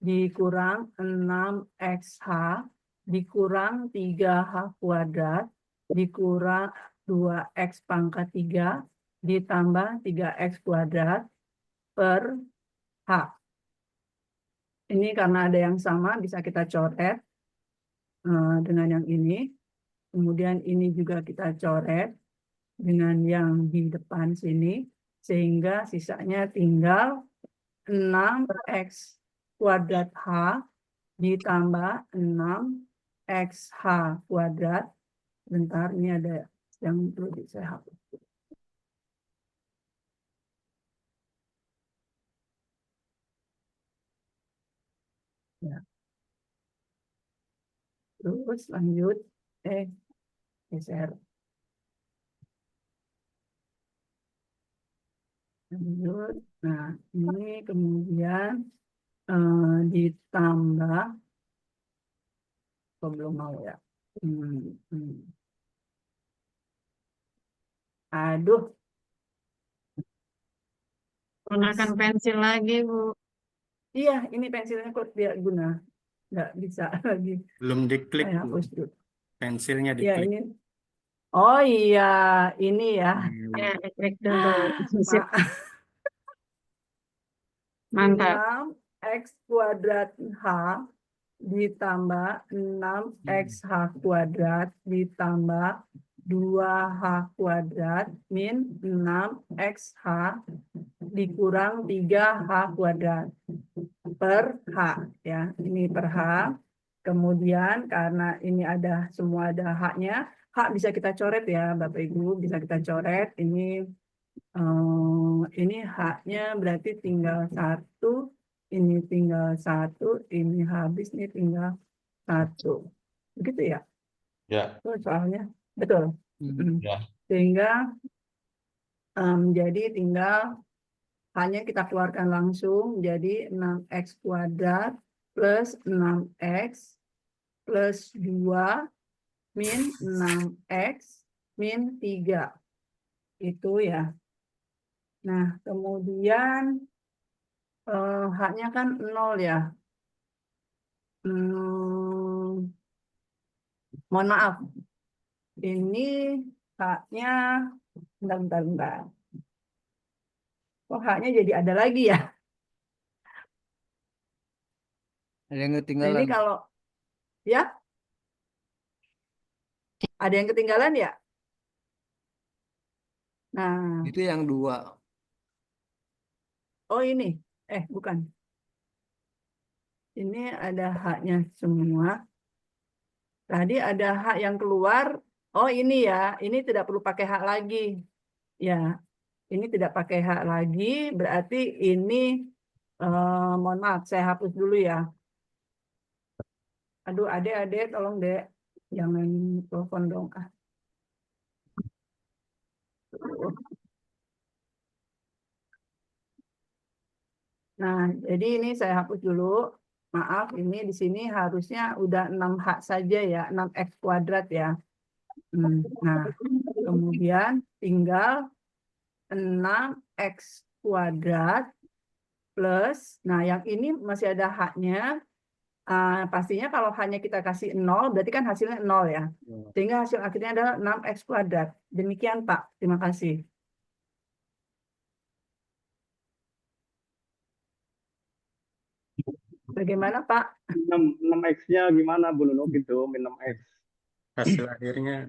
dikurang 6XH dikurang 3H kuadrat dikurang 2X pangkat 3 ditambah 3X kuadrat per H. Ini karena ada yang sama bisa kita coret dengan yang ini. Kemudian ini juga kita coret dengan yang di depan sini. Sehingga sisanya tinggal 6X kuadrat H ditambah 6XH kuadrat. Bentar, ini ada yang perlu saya hapus. Ya. Terus lanjut, geser. Lanjut. Nah, ini kemudian ditambah, belum mau ya. Aduh, Gunakan pensil lagi, Bu. iya ini pensilnya kok tidak guna, nggak bisa lagi. Belum diklik, Saya Bu. hapus dulu. Pensilnya Ya diklik. ini, oh iya ini ya. Ya, klik dulu. Sip. Mantap. 6X kuadrat H ditambah 6XH kuadrat ditambah 2H kuadrat min 6XH dikurang 3H kuadrat per H ya. Ini per H. Kemudian karena ini ada semua ada H-nya, H bisa kita coret ya Bapak Ibu, bisa kita coret. Ini H-nya berarti tinggal 1, ini tinggal 1, ini habis, ini tinggal 1. Begitu ya? Ya. Itu soalnya. Betul. Ya. Sehingga jadi tinggal hanya kita keluarkan langsung, jadi 6X kuadrat plus 6X plus 2 min 6X min 3. Itu ya. Nah, kemudian H-nya kan 0 ya. Mohon maaf. Ini H-nya, bentar. Kok H-nya jadi ada lagi ya? Ada yang Nah, ketinggalan. ini kalau, ya? Ada yang ketinggalan ya? Nah, Itu yang 2. oh ini. Bukan. Ini ada H-nya semua. Tadi ada H yang keluar. Oh ini ya, ini tidak perlu pakai H lagi. Ya, ini tidak pakai H lagi. Berarti ini, mohon maaf, saya hapus dulu ya. Aduh, adek, tolong dek. Jangan telepon dong. Nah, jadi ini saya hapus dulu. Maaf, ini di sini harusnya udah 6H saja ya, 6X kuadrat ya. Nah, kemudian tinggal 6X kuadrat plus, nah yang ini masih ada H-nya. Pastinya kalau hanya kita kasih 0, berarti kan hasilnya 0 ya. Sehingga hasil akhirnya adalah 6X kuadrat. Demikian Pak, terima kasih. Bagaimana Pak? 6X-nya gimana Bu Nunuk itu, min 6X? Hasil akhirnya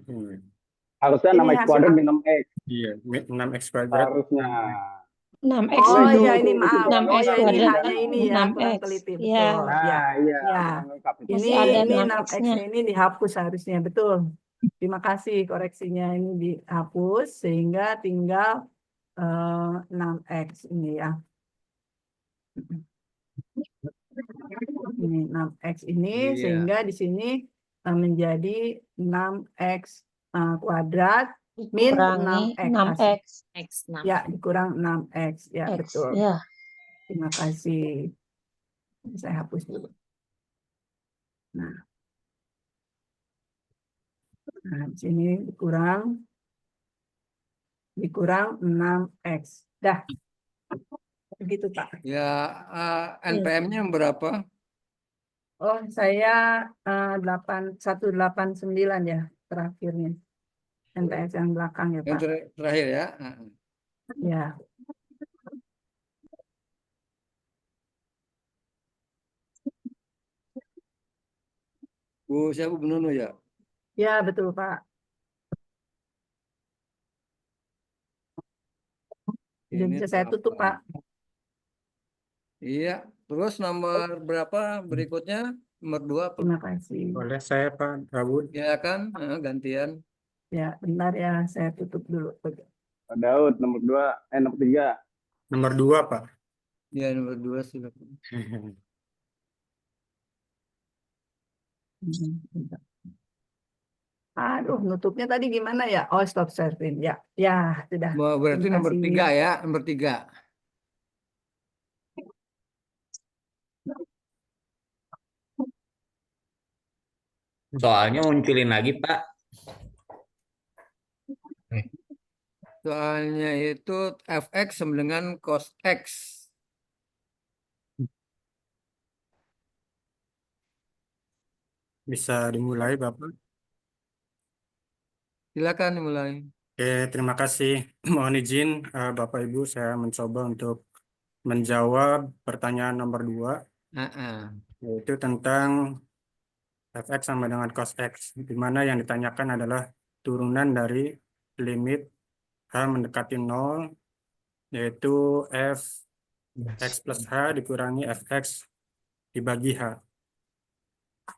Harusnya Ini 6X hasil kuadrat min 6X. iya 6x kuadrat. Harusnya. 6X Oh dulu. iya ini maaf. 6X Oh ya ini kuadrat hanya ini ya, kurang 6X. teliti. Ya. Betul. Ya. Nah, iya. Ya. kurang lengkap itu. Ini Masih ada ini 6X-nya. 6X ini dihapus harusnya, betul. Terima kasih koreksinya, ini dihapus sehingga tinggal 6X ini ya. Ini 6X ini Iya. sehingga di sini menjadi 6X kuadrat min Kurangi 6X. 6X. Ya, dikurang 6X. Ya, X. betul. Ya. Terima kasih. Saya hapus dulu. Nah, di sini dikurang 6X. Dah. Begitu, Pak. Ya, NPM-nya berapa? Oh, saya 8189 ya terakhirnya. NTS yang belakang ya, Yang Pak. terakhir ya. Ya, Bu siapa Bu Nunu ya? ya betul, Pak. Jadi Ini bisa saya tutup, 8. Pak. Iya. Terus nomor berapa berikutnya? Nomor 2 apa? Terima kasih. Boleh saya Pak Dawud. Ya kan? Gantian. Ya, bentar ya, saya tutup dulu. Pak Daud nomor 2, nomor 3. Nomor 2 Pak. Ya nomor 2 silakan. Bentar. Aduh, nutupnya tadi gimana ya? Oh, stop sharing. Ya, ya, sudah. Berarti Terima nomor kasih. 3 ya, nomor 3. Soalnya munculin lagi, Pak. Soalnya itu fx sama dengan cos x. Bisa dimulai Bapak. Silakan dimulai. Oke, terima kasih. Mohon izin Bapak Ibu, saya mencoba untuk menjawab pertanyaan nomor 2, yaitu tentang fx sama dengan cos x, di mana yang ditanyakan adalah turunan dari limit h mendekati 0, yaitu f x plus h dikurangi fx dibagi h.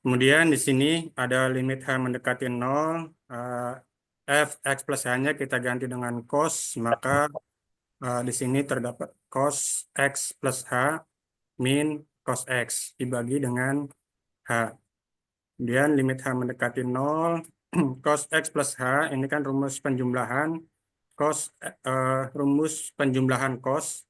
Kemudian di sini ada limit h mendekati 0, f x plus h-nya kita ganti dengan cos, maka di sini terdapat cos x plus h min cos x dibagi dengan h. Kemudian limit h mendekati 0, cos x plus h, ini kan rumus penjumlahan, rumus penjumlahan cos,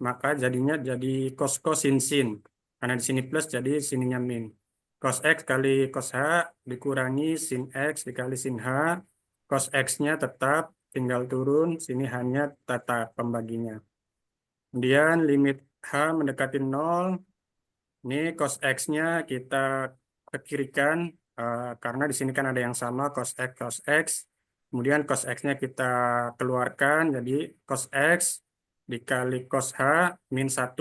maka jadinya jadi cos cos sin sin. Karena di sini plus jadi sininya min. Cos x kali cos h dikurangi sin x dikali sin h. Cos x-nya tetap tinggal turun, sini hanya tetap pembaginya. Kemudian limit h mendekati 0, ini cos x-nya kita kekirikan karena di sini kan ada yang sama cos x cos x. Kemudian cos x-nya kita keluarkan jadi cos x dikali cos h min 1.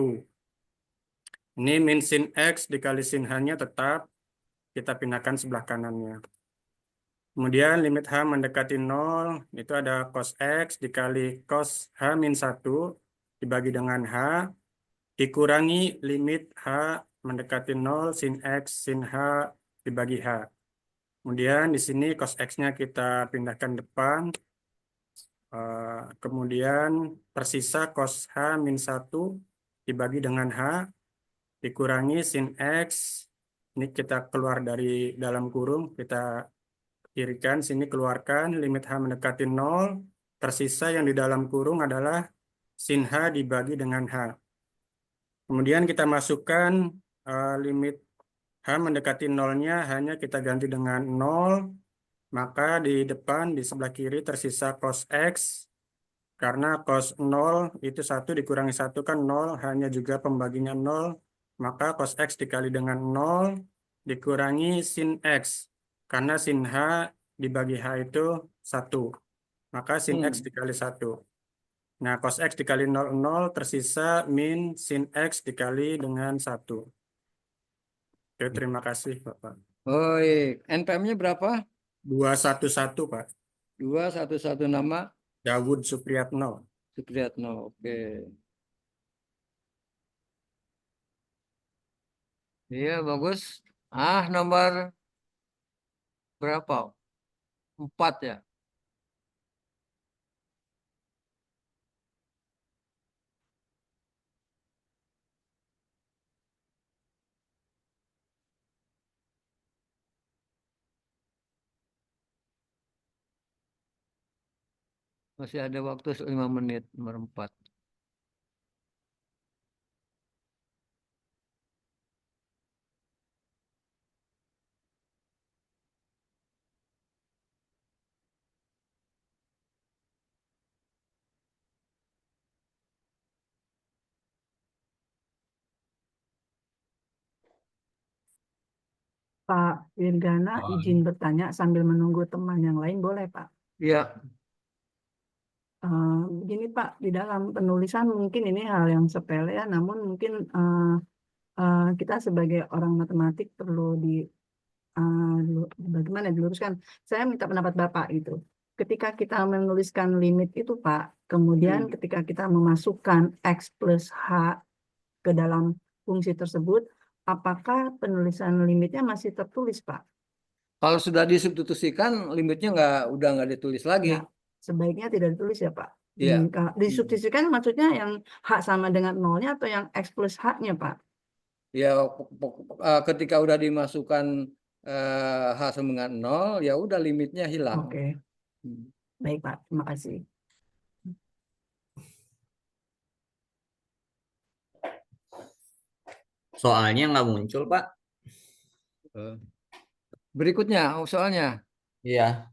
Ini min sin x dikali sin h-nya tetap kita pindahkan sebelah kanannya. Kemudian limit h mendekati 0 itu ada cos x dikali cos h min 1 dibagi dengan h dikurangi limit h mendekati 0 sin x sin h dibagi h. Kemudian di sini cos x-nya kita pindahkan depan. Kemudian tersisa cos h min 1 dibagi dengan h dikurangi sin x. Ini kita keluar dari dalam kurung, kita kirikan, sini keluarkan, limit h mendekati 0. Tersisa yang di dalam kurung adalah sin h dibagi dengan h. Kemudian kita masukkan limit h mendekati 0-nya hanya kita ganti dengan 0, maka di depan di sebelah kiri tersisa cos x, karena cos 0 itu 1 dikurangi 1 kan 0, hanya juga pembaginya 0, maka cos x dikali dengan 0 dikurangi sin x, karena sin h dibagi h itu 1, maka sin x dikali 1. Nah, cos x dikali 0, 0, tersisa min sin x dikali dengan 1. Oke, terima kasih, Bapak. Oh, NPM-nya berapa? 211, Pak. 211 nama Dawud Supriyatno. Supriyatno. Oke. Iya, bagus. Nomor berapa? 4 ya. Masih ada waktu 5 menit, nomor 4. Pak Wirgana izin bertanya sambil menunggu teman yang lain, boleh Pak? Ya, Begini Pak, di dalam penulisan mungkin ini hal yang sepele ya, namun mungkin kita sebagai orang matematik perlu bagaimana diluruskan. Saya minta pendapat Bapak itu. Ketika kita menuliskan limit itu Pak, kemudian ketika kita memasukkan X plus H ke dalam fungsi tersebut, apakah penulisan limitnya masih tertulis Pak? kalau sudah disubstitusikan limitnya udah nggak ditulis lagi. Ya, sebaiknya tidak ditulis ya Pak. Iya. Disubstitusikan maksudnya yang H sama dengan nolnya atau yang X plus H-nya Pak? Ya, ketika udah dimasukkan H sama dengan 0, ya udah limitnya hilang. Oke, baik Pak, terima kasih. Soalnya nggak muncul, Pak. Berikutnya, soalnya Iya.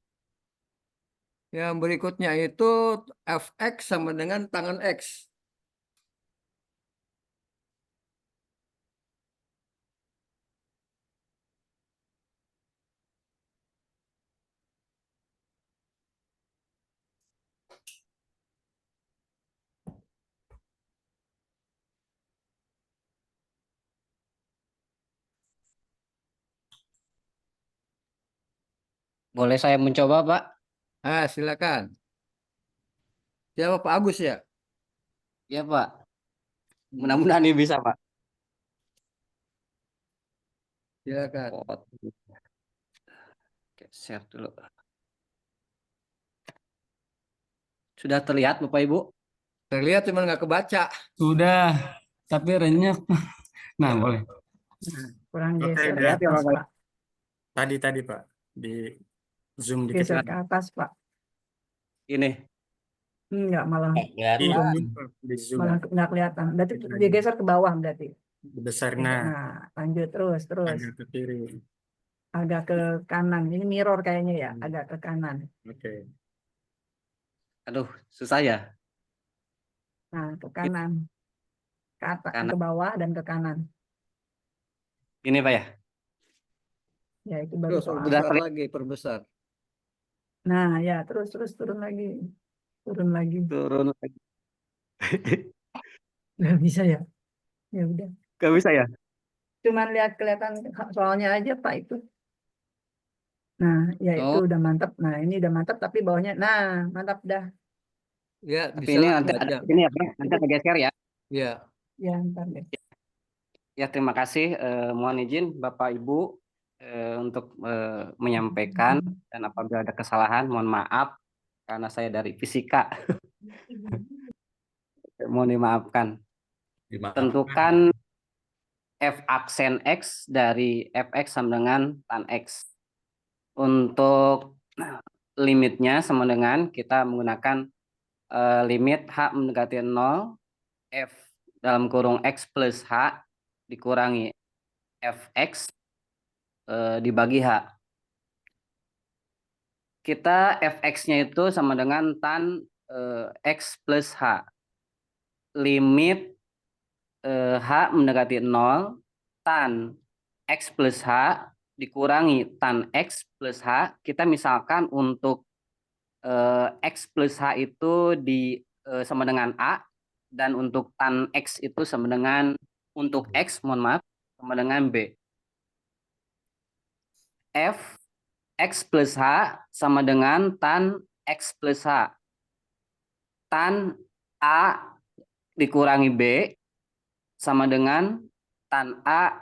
yang berikutnya itu fx sama dengan tangan x. Boleh saya mencoba, Pak? Silakan. Siapa, Pak Agus ya? Ya, Pak. Mudah-mudahan ini bisa, Pak. Silakan. Oke, share dulu. Sudah terlihat, Bapak Ibu? Terlihat cuma nggak kebaca. Sudah, tapi renyah. Nah, boleh. Kurang Oke, geser udah. ke atas Pak. Tadi Pak di zoom dikit Geser lagi. ke atas Pak. Ini. Enggak, malah Di turun. di zoom Malah nggak kelihatan. Berarti digeser ke bawah berarti. besar. Nah, Nah, lanjut terus. agak ke kiri. Agak ke kanan. Ini mirror kayaknya ya, agak ke kanan. Oke. Aduh, susah ya. Nah, ke kanan. Ke atas, Kanan. ke bawah dan ke kanan. Ini, Pak ya. Ya, itu baru Terus soal. perbesar lagi, perbesar. Nah, ya, terus turun lagi. Turun lagi. Turun lagi. Nggak bisa ya? Ya udah. Gak bisa ya? Cuman lihat kelihatan soalnya aja Pak itu. Nah, ya itu Oh, udah mantap. Nah, ini udah mantap tapi bawahnya. Nah, mantap dah. Ya, tapi bisa ini lah nanti baca. ini ya, Pak. Nanti ada geser ya. Ya, Ya, ntar deh. Ya, terima kasih. Mohon izin Bapak Ibu untuk menyampaikan, dan apabila ada kesalahan mohon maaf karena saya dari fisika. Mohon dimaafkan. Tentukan f aksen x dari fx sama dengan tan x. Untuk limitnya sama dengan kita menggunakan limit h mendekati 0, f dalam kurung x plus h dikurangi fx dibagi h. Kita fx-nya itu sama dengan tan x plus h. Limit h mendekati 0, tan x plus h dikurangi tan x plus h. Kita misalkan untuk x plus h itu sama dengan a, dan untuk tan x itu sama dengan, untuk x mohon maaf, sama dengan b. F x plus h sama dengan tan x plus h. Tan a dikurangi b sama dengan tan a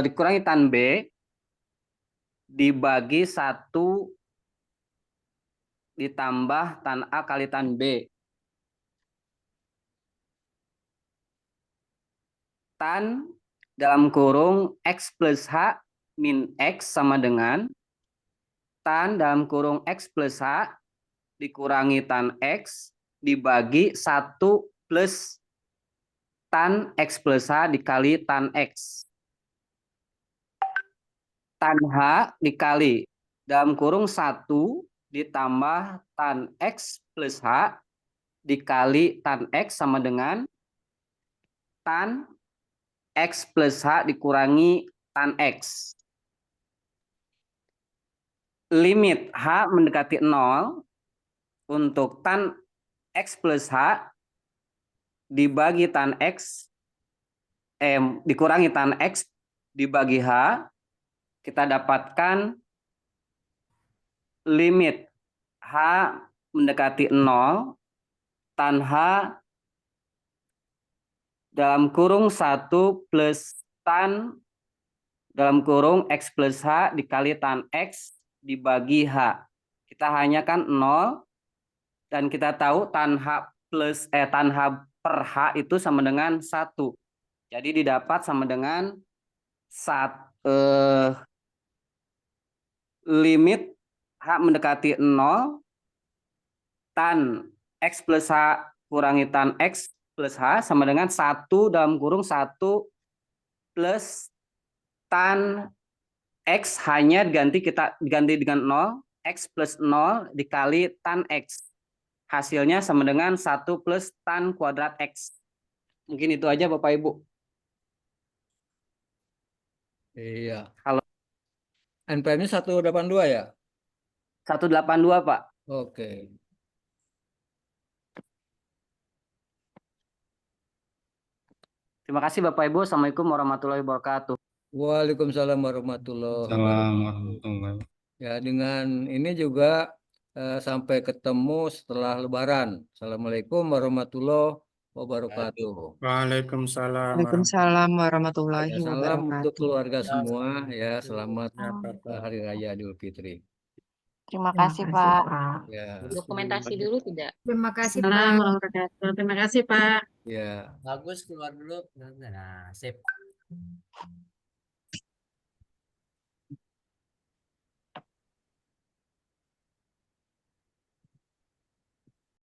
dikurangi tan b dibagi 1 ditambah tan a kali tan b. Tan dalam kurung x plus h min x sama dengan tan dalam kurung x plus h dikurangi tan x dibagi 1 plus tan x plus h dikali tan x. Tan h dikali dalam kurung 1 ditambah tan x plus h dikali tan x sama dengan tan x plus h dikurangi tan X. Limit H mendekati 0 untuk tan X plus H dibagi tan X, dikurangi tan X dibagi H, kita dapatkan limit H mendekati 0, tan H dalam kurung 1 plus tan dalam kurung X plus H dikali tan X dibagi H. Kita hanya kan 0 dan kita tahu tan H per H itu sama dengan 1. Jadi didapat sama dengan limit H mendekati 0 tan X plus H kurangi tan X plus H sama dengan 1 dalam kurung 1 plus tan X hanya diganti dengan 0, X plus 0 dikali tan X. Hasilnya sama dengan 1 plus tan kuadrat X. Mungkin itu aja Bapak Ibu. Iya. Halo. NPM-nya 182 ya? 182 Pak. Oke. Terima kasih Bapak Ibu. Assalamualaikum warahmatullahi wabarakatuh. Waalaikumsalam warahmatullahi Salam wabarakatuh. warahmatullahi. Ya, dengan ini juga sampai ketemu setelah Lebaran. Assalamualaikum warahmatullahi wabarakatuh. Waalaikumsalam Waalaikumsalam warahmatullahi Ya, salam untuk wabarakatuh. keluarga semua. Ya, selamat warahmatullahi. Hari Raya Idul Fitri. Terima kasih, Pak. Ya, Dokumentasi dulu tidak? Terima kasih, Pak. Assalamualaikum warahmatullahi wabarakatuh. Terima kasih, Pak. ya. Bagus keluar dulu. Nah, sip.